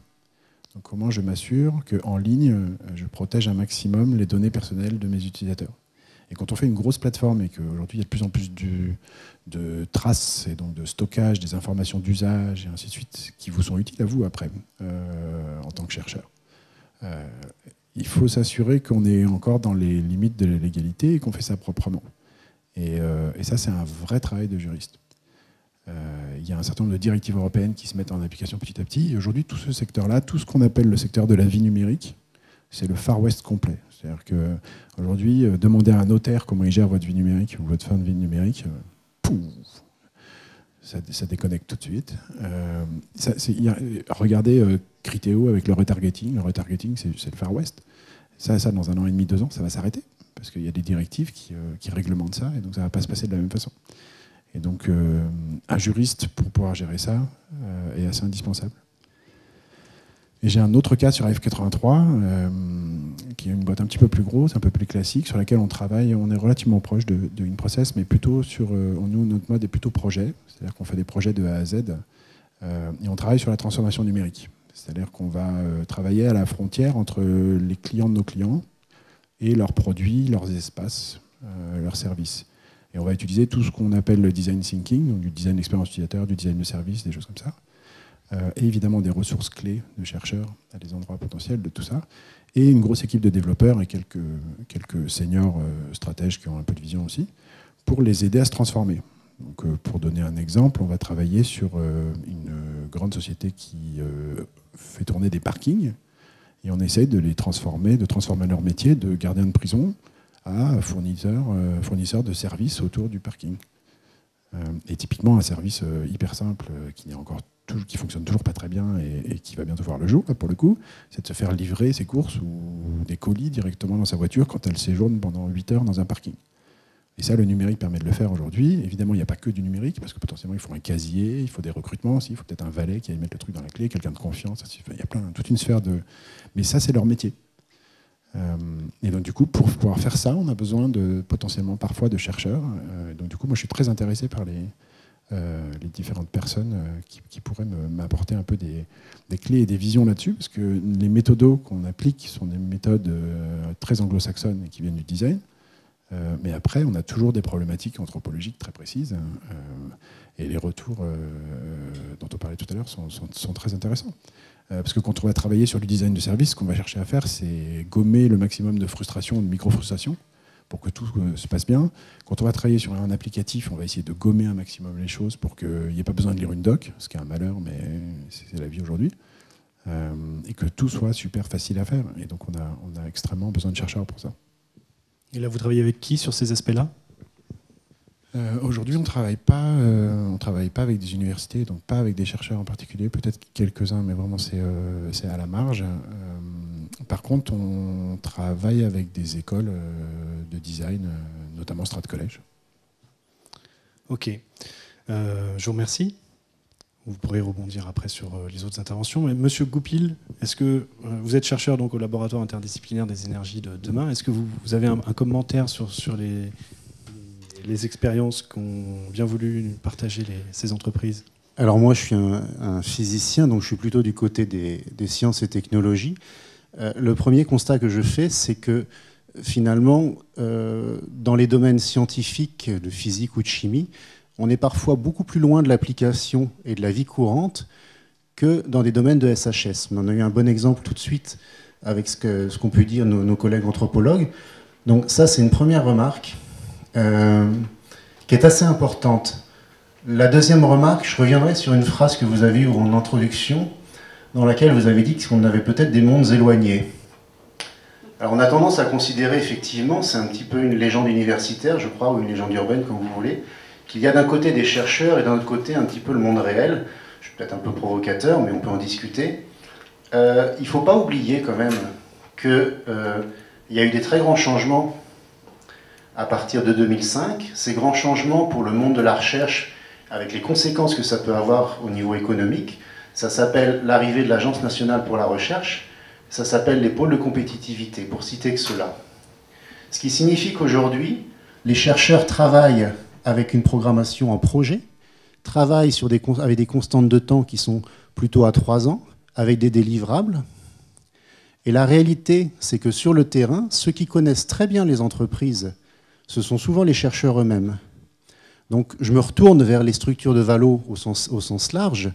Donc comment je m'assure qu'en ligne, je protège un maximum les données personnelles de mes utilisateurs. Et quand on fait une grosse plateforme et qu'aujourd'hui il y a de plus en plus de traces et donc de stockage des informations d'usage et ainsi de suite qui vous sont utiles à vous après en tant que chercheur, il faut s'assurer qu'on est encore dans les limites de la légalité et qu'on fait ça proprement. Et ça, c'est un vrai travail de juriste. Il y a un certain nombre de directives européennes qui se mettent en application petit à petit. Et aujourd'hui, tout ce secteur-là, tout ce qu'on appelle le secteur de la vie numérique, c'est le Far West complet. C'est-à-dire qu'aujourd'hui, demander à un notaire comment il gère votre vie numérique ou votre fin de vie numérique, pouf, ça déconnecte tout de suite. Regardez Criteo avec le retargeting. Le retargeting, c'est le Far West. Ça, dans 1 an et demi, 2 ans, ça va s'arrêter. Parce qu'il y a des directives qui réglementent ça, et donc ça ne va pas se passer de la même façon. Et donc, un juriste, pour pouvoir gérer ça, est assez indispensable. Et j'ai un autre cas sur AF83, qui est une boîte un petit peu plus grosse, un peu plus classique, sur laquelle on travaille. On est relativement proche de InProcess, mais plutôt sur... nous, notre mode est plutôt projet, c'est-à-dire qu'on fait des projets de A à Z, et on travaille sur la transformation numérique. C'est-à-dire qu'on va travailler à la frontière entre les clients de nos clients, et leurs produits, leurs espaces, leurs services. Et on va utiliser tout ce qu'on appelle le design thinking, donc du design d'expérience utilisateur, du design de service, des choses comme ça. Et évidemment des ressources clés de chercheurs à des endroits potentiels de tout ça. Et une grosse équipe de développeurs et quelques seniors stratèges qui ont un peu de vision aussi, pour les aider à se transformer. Donc, pour donner un exemple, on va travailler sur une grande société qui fait tourner des parkings. Et on essaye de les transformer, leur métier de gardien de prison à fournisseur de services autour du parking. Et typiquement un service hyper simple qui fonctionne toujours pas très bien et qui va bientôt voir le jour, pour le coup, c'est de se faire livrer ses courses ou des colis directement dans sa voiture quand elle séjourne pendant 8 heures dans un parking. Et ça, le numérique permet de le faire aujourd'hui. Évidemment, il n'y a pas que du numérique, parce que potentiellement, il faut un casier, il faut des recrutements aussi, il faut peut-être un valet qui aille mettre le truc dans la clé, quelqu'un de confiance. Il y a toute une sphère de... Mais ça, c'est leur métier. Et donc, du coup, pour pouvoir faire ça, on a besoin potentiellement parfois de chercheurs. Donc, du coup, moi, je suis très intéressé par les différentes personnes qui pourraient m'apporter un peu des clés et des visions là-dessus, parce que les méthodos qu'on applique sont des méthodes très anglo-saxonnes et qui viennent du design. Mais après, on a toujours des problématiques anthropologiques très précises, et les retours dont on parlait tout à l'heure sont très intéressants. Parce que quand on va travailler sur du design de service, ce qu'on va chercher à faire, c'est gommer le maximum de frustration, de micro-frustration, pour que tout se passe bien. Quand on va travailler sur un applicatif, on va essayer de gommer un maximum les choses pour qu'il n'y ait pas besoin de lire une doc, ce qui est un malheur, mais c'est la vie aujourd'hui. Et que tout soit super facile à faire. Et donc on a extrêmement besoin de chercheurs pour ça.
Et là, vous travaillez avec qui sur ces aspects-là?
Aujourd'hui, on ne travaille pas avec des universités, donc pas avec des chercheurs en particulier, peut-être quelques-uns, mais vraiment c'est à la marge. Par contre, on travaille avec des écoles de design, notamment Strat College.
Ok. Je vous remercie. Vous pourrez rebondir après sur les autres interventions. Mais Monsieur Goupil, est-ce que vous êtes chercheur donc, au laboratoire interdisciplinaire des énergies de demain? Est-ce que vous avez un commentaire sur les expériences qu'ont bien voulu partager ces entreprises?
Alors moi, je suis un physicien, donc je suis plutôt du côté des sciences et technologies. Le premier constat que je fais, c'est que finalement, dans les domaines scientifiques de physique ou de chimie, on est parfois beaucoup plus loin de l'application et de la vie courante que dans des domaines de SHS. On en a eu un bon exemple tout de suite avec ce qu'ont pu dire nos collègues anthropologues. Donc ça, c'est une première remarque qui est assez importante. La deuxième remarque, je reviendrai sur une phrase que vous avez eue en introduction, dans laquelle vous avez dit qu'on avait peut-être des mondes éloignés. Alors on a tendance à considérer effectivement, c'est un petit peu une légende universitaire, je crois, ou une légende urbaine, comme vous voulez, qu'il y a d'un côté des chercheurs et d'un autre côté un petit peu le monde réel. Je suis peut-être un peu provocateur, mais on peut en discuter. Il ne faut pas oublier quand même qu'il y a eu des très grands changements à partir de 2005. Ces grands changements pour le monde de la recherche, avec les conséquences que ça peut avoir au niveau économique, ça s'appelle l'arrivée de l'Agence nationale pour la recherche, ça s'appelle les pôles de compétitivité, pour citer que cela. Ce qui signifie qu'aujourd'hui, les chercheurs travaillent avec une programmation en projet, travaillent avec des constantes de temps qui sont plutôt à 3 ans, avec des délivrables. Et la réalité, c'est que sur le terrain, ceux qui connaissent très bien les entreprises, ce sont souvent les chercheurs eux-mêmes. Donc je me retourne vers les structures de valo au sens large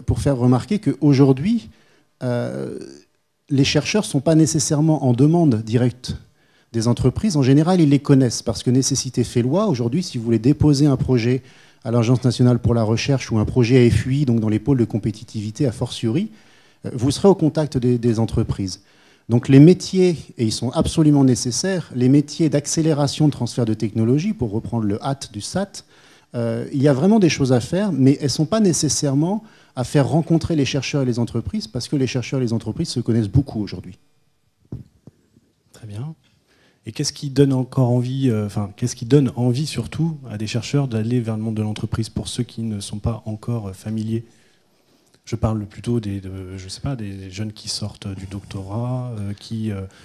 pour faire remarquer qu'aujourd'hui, les chercheurs ne sont pas nécessairement en demande directe des entreprises. En général, ils les connaissent parce que nécessité fait loi. Aujourd'hui, si vous voulez déposer un projet à l'Agence nationale pour la recherche ou un projet à FUI, donc dans les pôles de compétitivité a fortiori, vous serez au contact des entreprises. Donc les métiers, et ils sont absolument nécessaires, les métiers d'accélération de transfert de technologie, pour reprendre le HAT du SAT, il y a vraiment des choses à faire, mais elles ne sont pas nécessairement à faire rencontrer les chercheurs et les entreprises, parce que les chercheurs et les entreprises se connaissent beaucoup aujourd'hui.
Très bien. Et qu'est-ce qui donne encore envie, qu'est-ce qui donne envie surtout à des chercheurs d'aller vers le monde de l'entreprise pour ceux qui ne sont pas encore familiers? Je parle plutôt des jeunes qui sortent du doctorat,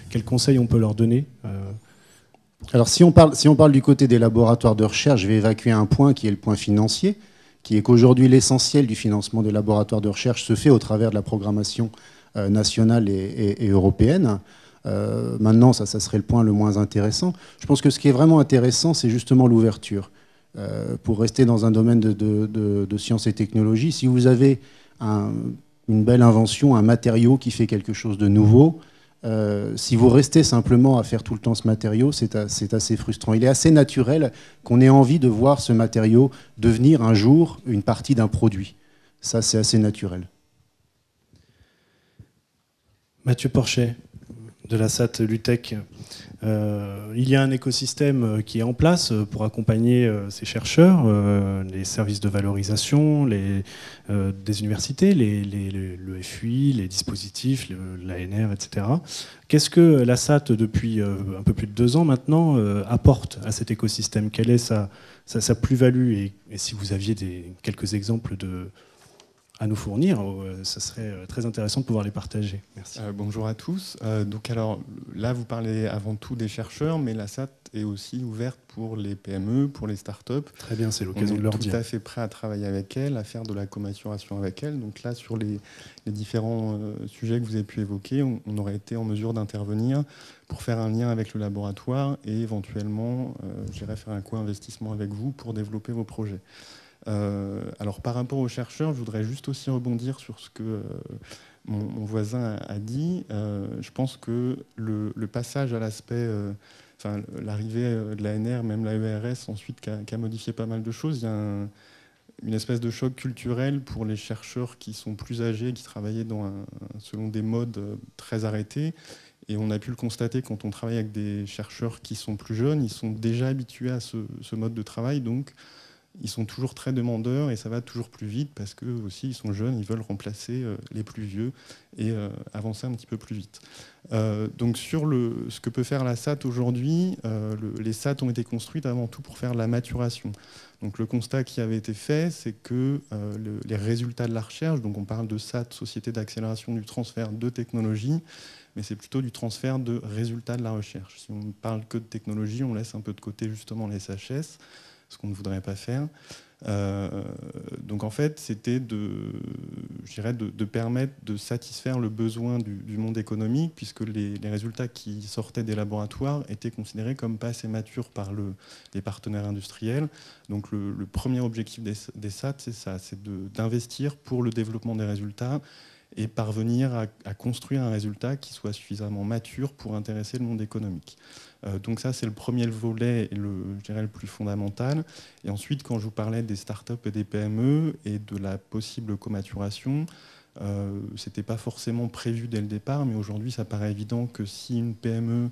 quels conseils on peut leur donner?
Alors si on parle du côté des laboratoires de recherche, je vais évacuer un point qui est le point financier, qui est qu'aujourd'hui l'essentiel du financement des laboratoires de recherche se fait au travers de la programmation nationale et européenne. Maintenant, ça serait le point le moins intéressant. Je pense que ce qui est vraiment intéressant, c'est justement l'ouverture. Pour rester dans un domaine de sciences et technologies, si vous avez une belle invention, un matériau qui fait quelque chose de nouveau, si vous restez simplement à faire tout le temps ce matériau, c'est assez frustrant. Il est assez naturel qu'on ait envie de voir ce matériau devenir un jour une partie d'un produit. Ça, c'est assez naturel.
Mathieu Porchet, de la SAT Lutech. Il y a un écosystème qui est en place pour accompagner ces chercheurs, les services de valorisation des universités, le FUI, les dispositifs, l'ANR, etc. Qu'est-ce que la SAT, depuis un peu plus de 2 ans maintenant, apporte à cet écosystème? Quelle est sa plus-value? Et si vous aviez quelques exemples à nous fournir, ça serait très intéressant de pouvoir les partager. Merci.
Bonjour à tous. Donc alors, là, vous parlez avant tout des chercheurs, mais la SAT est aussi ouverte pour les PME, pour les startups.
Très bien, c'est l'occasion de leur dire.
On est tout à fait prêt à travailler avec elles, à faire de la co-maturation avec elles. Donc là, sur les différents sujets que vous avez pu évoquer, on aurait été en mesure d'intervenir pour faire un lien avec le laboratoire et éventuellement, j'irai faire un co-investissement avec vous pour développer vos projets. Alors par rapport aux chercheurs, je voudrais juste aussi rebondir sur ce que mon voisin a dit. Je pense que le passage à l'aspect, l'arrivée de l'ANR, même la ERS ensuite, qui a modifié pas mal de choses, il y a une espèce de choc culturel pour les chercheurs qui sont plus âgés, qui travaillaient selon des modes très arrêtés. Et on a pu le constater quand on travaille avec des chercheurs qui sont plus jeunes, ils sont déjà habitués à ce mode de travail, donc ils sont toujours très demandeurs et ça va toujours plus vite parce qu'eux aussi ils sont jeunes, ils veulent remplacer les plus vieux et avancer un petit peu plus vite. Donc sur ce que peut faire la SAT aujourd'hui, les SAT ont été construites avant tout pour faire la maturation. Donc le constat qui avait été fait, c'est que les résultats de la recherche, donc on parle de SAT, Société d'accélération du transfert de technologie, mais c'est plutôt du transfert de résultats de la recherche. Si on ne parle que de technologie, on laisse un peu de côté justement les SHS, ce qu'on ne voudrait pas faire. Donc en fait, c'était de permettre de satisfaire le besoin du monde économique, puisque les résultats qui sortaient des laboratoires étaient considérés comme pas assez matures par les partenaires industriels. Donc le premier objectif des SAT, c'est ça, c'est d'investir pour le développement des résultats et parvenir à construire un résultat qui soit suffisamment mature pour intéresser le monde économique. Donc ça, c'est le premier volet et je dirais le plus fondamental. Et ensuite, quand je vous parlais des startups et des PME et de la possible comaturation, ce n'était pas forcément prévu dès le départ, mais aujourd'hui, ça paraît évident que si une PME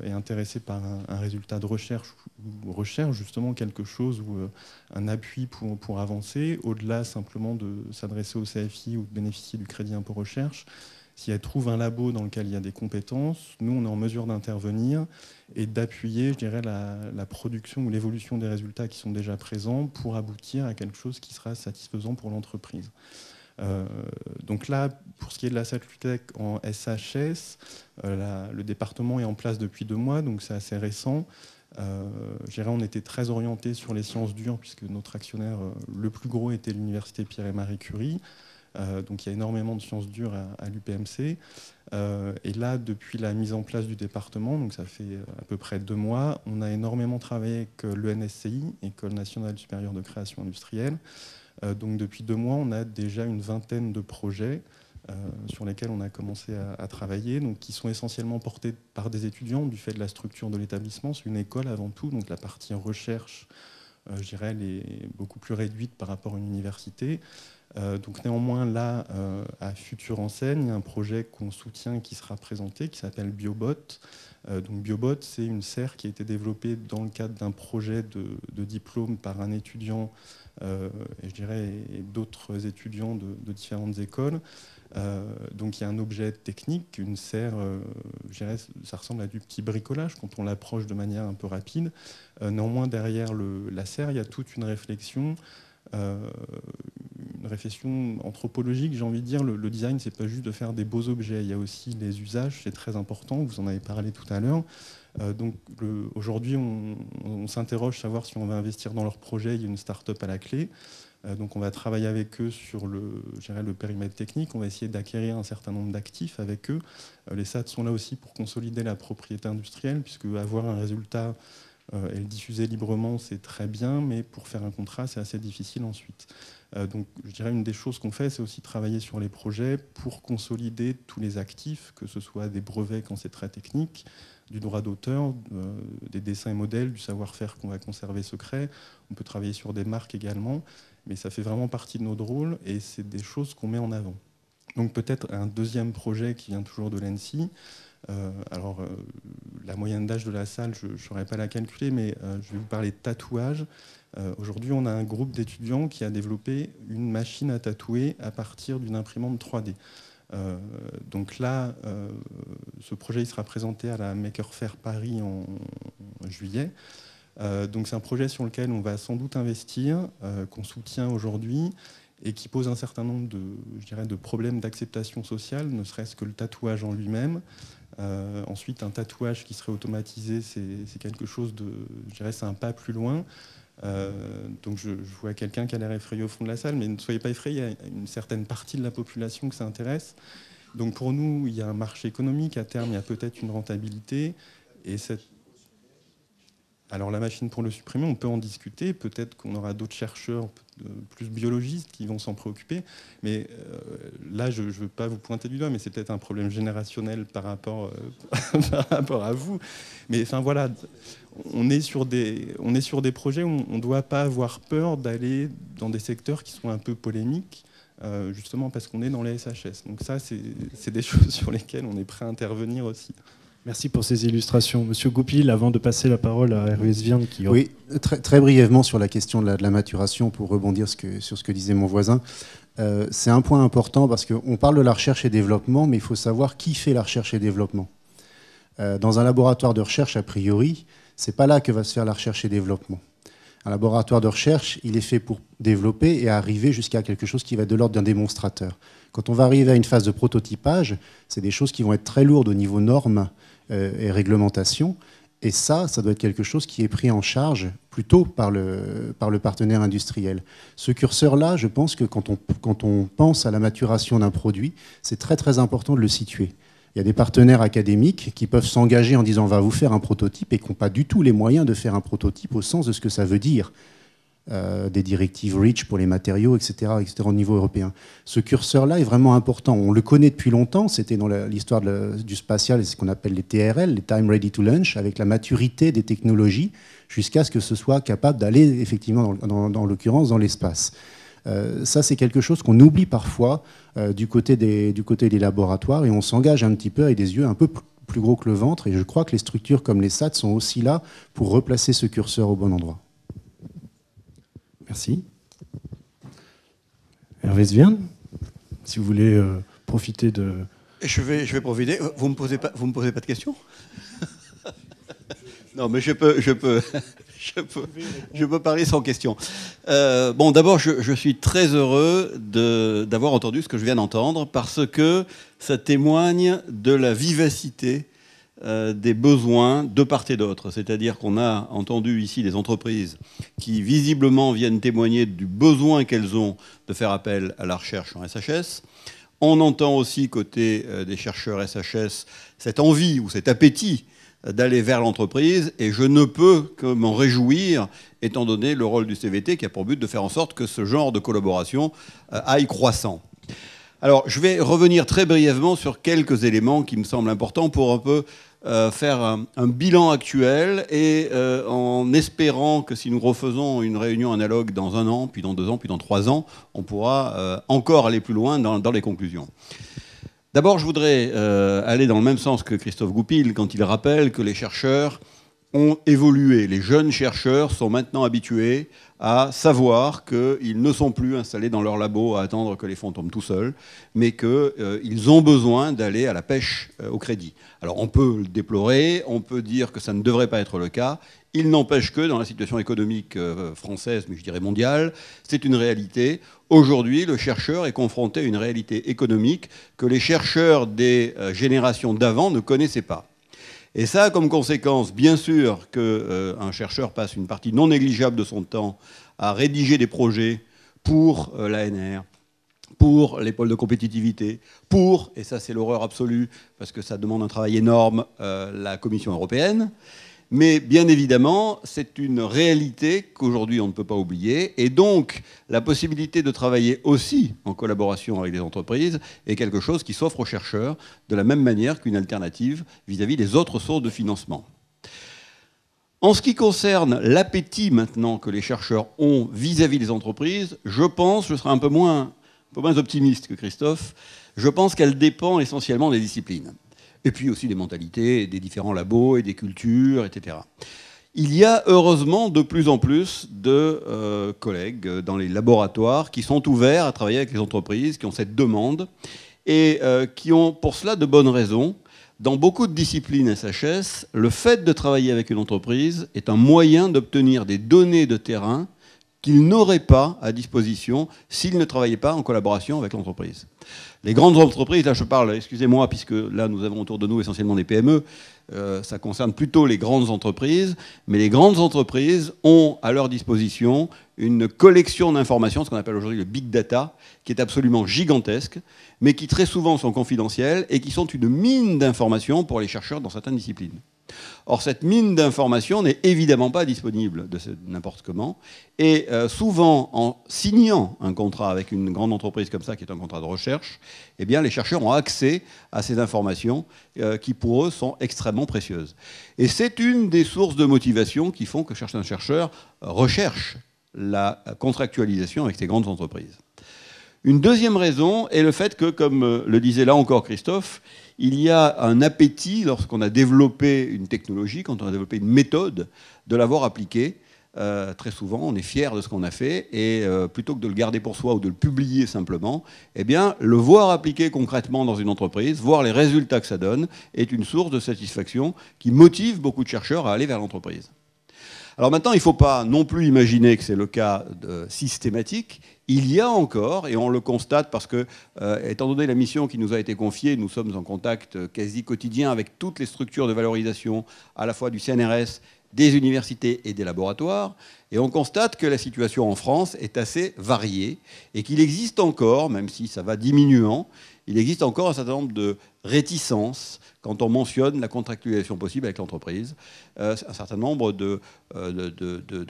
est intéressée par un résultat de recherche ou recherche justement quelque chose ou un appui pour avancer, au-delà simplement de s'adresser au CFI ou de bénéficier du crédit impôt recherche, si elle trouve un labo dans lequel il y a des compétences, nous, on est en mesure d'intervenir et d'appuyer, je dirais, la production ou l'évolution des résultats qui sont déjà présents pour aboutir à quelque chose qui sera satisfaisant pour l'entreprise. Donc là, pour ce qui est de la SAT-Lutech en SHS, le département est en place depuis 2 mois, donc c'est assez récent. Je dirais, on était très orienté sur les sciences dures, puisque notre actionnaire le plus gros était l'université Pierre et Marie Curie. Donc il y a énormément de sciences dures à l'UPMC. Et là, depuis la mise en place du département, donc ça fait à peu près 2 mois, on a énormément travaillé avec l'ENSCI, École nationale supérieure de création industrielle. Donc depuis 2 mois, on a déjà une vingtaine de projets sur lesquels on a commencé à travailler, donc qui sont essentiellement portés par des étudiants du fait de la structure de l'établissement. C'est une école avant tout, donc la partie recherche, je dirais, elle est beaucoup plus réduite par rapport à une université. Donc néanmoins, là, à Futur Enseigne, il y a un projet qu'on soutient qui sera présenté, qui s'appelle Biobot. Donc Biobot, c'est une serre qui a été développée dans le cadre d'un projet de diplôme par un étudiant, et je dirais, et d'autres étudiants de différentes écoles. Donc il y a un objet technique, une serre, je dirais, ça ressemble à du petit bricolage quand on l'approche de manière un peu rapide. Néanmoins, derrière la serre, il y a toute une réflexion anthropologique, j'ai envie de dire. Le design, c'est pas juste de faire des beaux objets, il y a aussi les usages, c'est très important, vous en avez parlé tout à l'heure. Donc aujourd'hui, on s'interroge savoir si on va investir dans leur projet, il y a une start-up à la clé. Donc on va travailler avec eux sur le périmètre technique, on va essayer d'acquérir un certain nombre d'actifs avec eux. Les SAT sont là aussi pour consolider la propriété industrielle, puisque avoir un résultat et le diffuser librement, c'est très bien, mais pour faire un contrat, c'est assez difficile ensuite. Donc je dirais une des choses qu'on fait, c'est aussi travailler sur les projets pour consolider tous les actifs, que ce soit des brevets quand c'est très technique, du droit d'auteur, des dessins et modèles, du savoir-faire qu'on va conserver secret. On peut travailler sur des marques également, mais ça fait vraiment partie de notre rôle et c'est des choses qu'on met en avant. Donc peut-être un deuxième projet qui vient toujours de l'ENSI. La moyenne d'âge de la salle, je ne saurais pas la calculer, mais je vais vous parler de tatouage. Aujourd'hui, on a un groupe d'étudiants qui a développé une machine à tatouer à partir d'une imprimante 3D. Donc là, ce projet il sera présenté à la Maker Faire Paris en juillet. Donc c'est un projet sur lequel on va sans doute investir, qu'on soutient aujourd'hui, et qui pose un certain nombre de problèmes d'acceptation sociale, ne serait-ce que le tatouage en lui-même. Ensuite, un tatouage qui serait automatisé, c'est quelque chose c'est un pas plus loin. Donc je vois quelqu'un qui a l'air effrayé au fond de la salle, mais ne soyez pas effrayés, il y a une certaine partie de la population que ça intéresse. Donc pour nous, il y a un marché économique, à terme, il y a peut-être une rentabilité. Et alors la machine pour le supprimer, on peut en discuter, peut-être qu'on aura d'autres chercheurs plus biologistes qui vont s'en préoccuper, mais là je ne veux pas vous pointer du doigt, mais c'est peut-être un problème générationnel par rapport à vous. Mais enfin voilà, on est sur des projets où on ne doit pas avoir peur d'aller dans des secteurs qui sont un peu polémiques. justement parce qu'on est dans les SHS. Donc ça, c'est des choses sur lesquelles on est prêt à intervenir aussi.
Merci pour ces illustrations. Monsieur Goupil, avant de passer la parole à Hervé Svierne qui...
Oui, très brièvement sur la question de la maturation, pour rebondir sur ce que disait mon voisin. C'est un point important parce qu'on parle de la recherche et développement, mais il faut savoir qui fait la recherche et développement. Dans un laboratoire de recherche, a priori, c'est pas là que va se faire la recherche et développement. Un laboratoire de recherche, il est fait pour développer et arriver jusqu'à quelque chose qui va être de l'ordre d'un démonstrateur. Quand on va arriver à une phase de prototypage, c'est des choses qui vont être très lourdes au niveau normes et réglementation. Et ça doit être quelque chose qui est pris en charge plutôt par le partenaire industriel. Ce curseur-là, je pense que quand on pense à la maturation d'un produit, c'est très très important de le situer. Il y a des partenaires académiques qui peuvent s'engager en disant on va vous faire un prototype et qui n'ont pas du tout les moyens de faire un prototype au sens de ce que ça veut dire. Des directives REACH pour les matériaux, etc., au niveau européen. Ce curseur-là est vraiment important. On le connaît depuis longtemps. C'était dans l'histoire du spatial, c'est ce qu'on appelle les TRL, les Time Ready to Launch, avec la maturité des technologies jusqu'à ce que ce soit capable d'aller effectivement, dans l'occurrence, dans l'espace. Ça, c'est quelque chose qu'on oublie parfois du côté des laboratoires et on s'engage un petit peu avec des yeux un peu plus gros que le ventre. Et je crois que les structures comme les SAT sont aussi là pour replacer ce curseur au bon endroit.
Merci. Hervé Svierne, si vous voulez profiter de...
Je vais profiter. Vous me posez pas de questions? Non, mais je peux parler sans question. Bon, d'abord, je suis très heureux d'avoir entendu ce que je viens d'entendre parce que ça témoigne de la vivacité des besoins de part et d'autre. C'est-à-dire qu'on a entendu ici des entreprises qui visiblement viennent témoigner du besoin qu'elles ont de faire appel à la recherche en SHS. On entend aussi côté des chercheurs SHS cette envie ou cet appétit d'aller vers l'entreprise et je ne peux que m'en réjouir étant donné le rôle du CVT qui a pour but de faire en sorte que ce genre de collaboration aille croissant. Alors, je vais revenir très brièvement sur quelques éléments qui me semblent importants pour un peu faire un bilan actuel et en espérant que si nous refaisons une réunion analogue dans 1 an, puis dans 2 ans, puis dans 3 ans, on pourra encore aller plus loin dans les conclusions. D'abord, je voudrais aller dans le même sens que Christophe Goupil quand il rappelle que les chercheurs ont évolué. Les jeunes chercheurs sont maintenant habitués à savoir qu'ils ne sont plus installés dans leur labo à attendre que les fonds tombent tout seuls, mais qu'ils ont besoin d'aller à la pêche au crédit. Alors on peut le déplorer, on peut dire que ça ne devrait pas être le cas. Il n'empêche que dans la situation économique française, mais je dirais mondiale, c'est une réalité. Aujourd'hui, le chercheur est confronté à une réalité économique que les chercheurs des générations d'avant ne connaissaient pas. Et ça a comme conséquence, bien sûr, qu'un chercheur passe une partie non négligeable de son temps à rédiger des projets pour l'ANR, pour les pôles de compétitivité, pour, et ça c'est l'horreur absolue, parce que ça demande un travail énorme, la Commission européenne. Mais bien évidemment, c'est une réalité qu'aujourd'hui on ne peut pas oublier. Et donc, la possibilité de travailler aussi en collaboration avec des entreprises est quelque chose qui s'offre aux chercheurs de la même manière qu'une alternative vis-à-vis des autres sources de financement. En ce qui concerne l'appétit maintenant que les chercheurs ont vis-à-vis des entreprises, je serai un peu moins optimiste que Christophe, je pense qu'elle dépend essentiellement des disciplines. Et puis aussi des mentalités, des différents labos et des cultures, etc. Il y a heureusement de plus en plus de collègues dans les laboratoires qui sont ouverts à travailler avec les entreprises, qui ont cette demande et qui ont pour cela de bonnes raisons. Dans beaucoup de disciplines SHS, le fait de travailler avec une entreprise est un moyen d'obtenir des données de terrain qu'ils n'auraient pas à disposition s'ils ne travaillaient pas en collaboration avec l'entreprise. Les grandes entreprises, là je parle, excusez-moi, puisque là nous avons autour de nous essentiellement des PME, ça concerne plutôt les grandes entreprises, mais les grandes entreprises ont à leur disposition une collection d'informations, ce qu'on appelle aujourd'hui le big data, qui est absolument gigantesque, mais qui très souvent sont confidentielles et qui sont une mine d'informations pour les chercheurs dans certaines disciplines. Or, cette mine d'informations n'est évidemment pas disponible de n'importe comment. Et souvent, en signant un contrat avec une grande entreprise comme ça, qui est un contrat de recherche, eh bien, les chercheurs ont accès à ces informations qui, pour eux, sont extrêmement précieuses. Et c'est une des sources de motivation qui font que certains chercheurs recherchent la contractualisation avec ces grandes entreprises. Une deuxième raison est le fait que, comme le disait là encore Christophe, il y a un appétit, lorsqu'on a développé une technologie, quand on a développé une méthode, de l'avoir appliquée. Très souvent, on est fier de ce qu'on a fait, et plutôt que de le garder pour soi ou de le publier simplement, eh bien, le voir appliqué concrètement dans une entreprise, voir les résultats que ça donne, est une source de satisfaction qui motive beaucoup de chercheurs à aller vers l'entreprise. Alors maintenant, il ne faut pas non plus imaginer que c'est le cas systématique. Il y a encore, et on le constate parce que, étant donné la mission qui nous a été confiée, nous sommes en contact quasi quotidien avec toutes les structures de valorisation, à la fois du CNRS, des universités et des laboratoires, et on constate que la situation en France est assez variée, et qu'il existe encore, même si ça va diminuant, il existe encore un certain nombre de réticences quand on mentionne la contractualisation possible avec l'entreprise. Un certain nombre de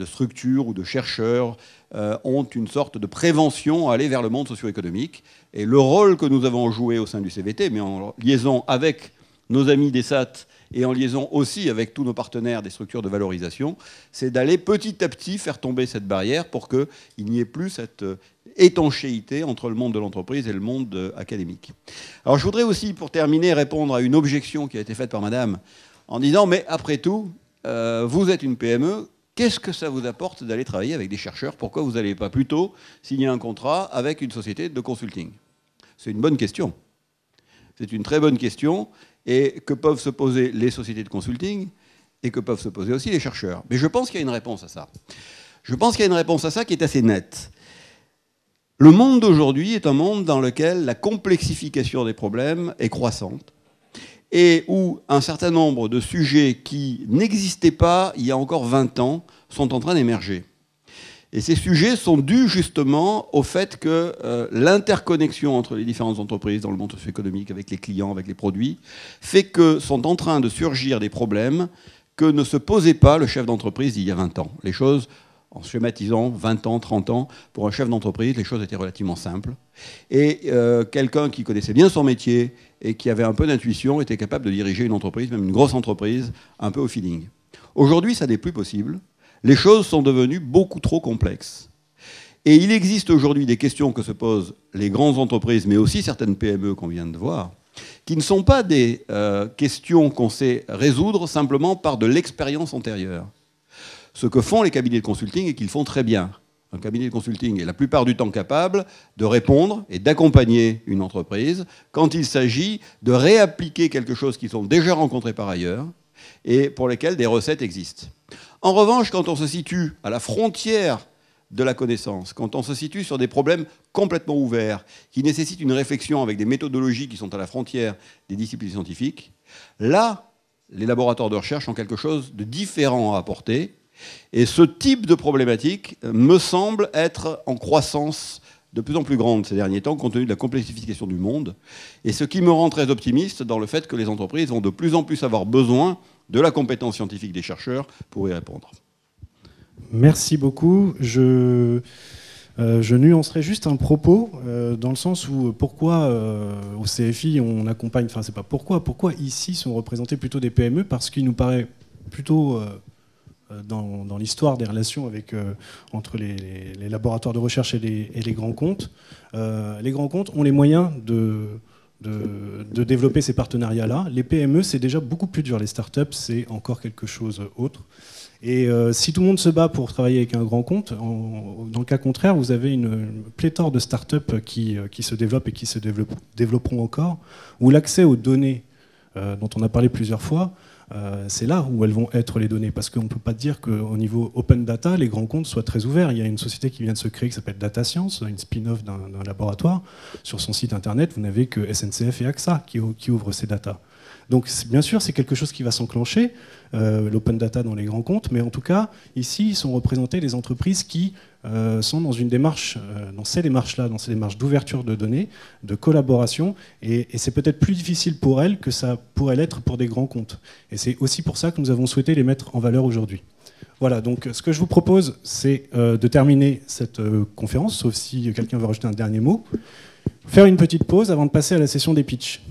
structures ou de chercheurs ont une sorte de prévention à aller vers le monde socio-économique. Et le rôle que nous avons joué au sein du CVT, mais en liaison avec nos amis des SAT et en liaison aussi avec tous nos partenaires des structures de valorisation, c'est d'aller petit à petit faire tomber cette barrière pour qu'il n'y ait plus cette étanchéité entre le monde de l'entreprise et le monde académique. Alors je voudrais aussi, pour terminer, répondre à une objection qui a été faite par madame en disant « mais après tout, vous êtes une PME, qu'est-ce que ça vous apporte d'aller travailler avec des chercheurs? Pourquoi vous n'allez pas plutôt signer un contrat avec une société de consulting ?» C'est une bonne question. C'est une très bonne question, et que peuvent se poser les sociétés de consulting et que peuvent se poser aussi les chercheurs. Mais je pense qu'il y a une réponse à ça. Je pense qu'il y a une réponse à ça qui est assez nette. Le monde d'aujourd'hui est un monde dans lequel la complexification des problèmes est croissante et où un certain nombre de sujets qui n'existaient pas il y a encore 20 ans sont en train d'émerger. Et ces sujets sont dus justement au fait que l'interconnexion entre les différentes entreprises dans le monde socio-économique, avec les clients, avec les produits, fait que sont en train de surgir des problèmes que ne se posait pas le chef d'entreprise il y a 20 ans. Les choses, en schématisant 20 ans, 30 ans, pour un chef d'entreprise, les choses étaient relativement simples. Et quelqu'un qui connaissait bien son métier et qui avait un peu d'intuition était capable de diriger une entreprise, même une grosse entreprise, un peu au feeling. Aujourd'hui, ça n'est plus possible. Les choses sont devenues beaucoup trop complexes. Et il existe aujourd'hui des questions que se posent les grandes entreprises, mais aussi certaines PME qu'on vient de voir, qui ne sont pas des questions qu'on sait résoudre simplement par de l'expérience antérieure. Ce que font les cabinets de consulting et qu'ils font très bien. Un cabinet de consulting est la plupart du temps capable de répondre et d'accompagner une entreprise quand il s'agit de réappliquer quelque chose qu'ils ont déjà rencontré par ailleurs et pour lesquels des recettes existent. En revanche, quand on se situe à la frontière de la connaissance, quand on se situe sur des problèmes complètement ouverts, qui nécessitent une réflexion avec des méthodologies qui sont à la frontière des disciplines scientifiques, là, les laboratoires de recherche ont quelque chose de différent à apporter. Et ce type de problématique me semble être en croissance de plus en plus grande ces derniers temps, compte tenu de la complexification du monde. Et ce qui me rend très optimiste dans le fait que les entreprises vont de plus en plus avoir besoin de la compétence scientifique des chercheurs pour y répondre.
Merci beaucoup. Je nuancerai juste un propos dans le sens où pourquoi au CFI on accompagne, enfin c'est pas pourquoi ici sont représentés plutôt des PME, parce qu'il nous paraît plutôt dans l'histoire des relations entre les laboratoires de recherche et les grands comptes. Les grands comptes ont les moyens de développer ces partenariats-là. Les PME, c'est déjà beaucoup plus dur. Les startups, c'est encore quelque chose autre. Et si tout le monde se bat pour travailler avec un grand compte, dans le cas contraire, vous avez une pléthore de startups qui se développent et qui se développeront encore, où l'accès aux données, dont on a parlé plusieurs fois, c'est là où elles vont être les données, parce qu'on ne peut pas dire qu'au niveau open data, les grands comptes soient très ouverts. Il y a une société qui vient de se créer qui s'appelle Data Science, une spin-off d'un laboratoire. Sur son site internet, vous n'avez que SNCF et AXA qui ouvrent ces datas. Donc bien sûr, c'est quelque chose qui va s'enclencher, l'open data dans les grands comptes, mais en tout cas, ici, sont représentées les entreprises qui sont dans une démarche, dans ces démarches-là, dans ces démarches d'ouverture de données, de collaboration, et c'est peut-être plus difficile pour elles que ça pourrait l'être pour des grands comptes. Et c'est aussi pour ça que nous avons souhaité les mettre en valeur aujourd'hui. Voilà, donc ce que je vous propose, c'est de terminer cette conférence, sauf si quelqu'un veut rajouter un dernier mot, faire une petite pause avant de passer à la session des pitchs.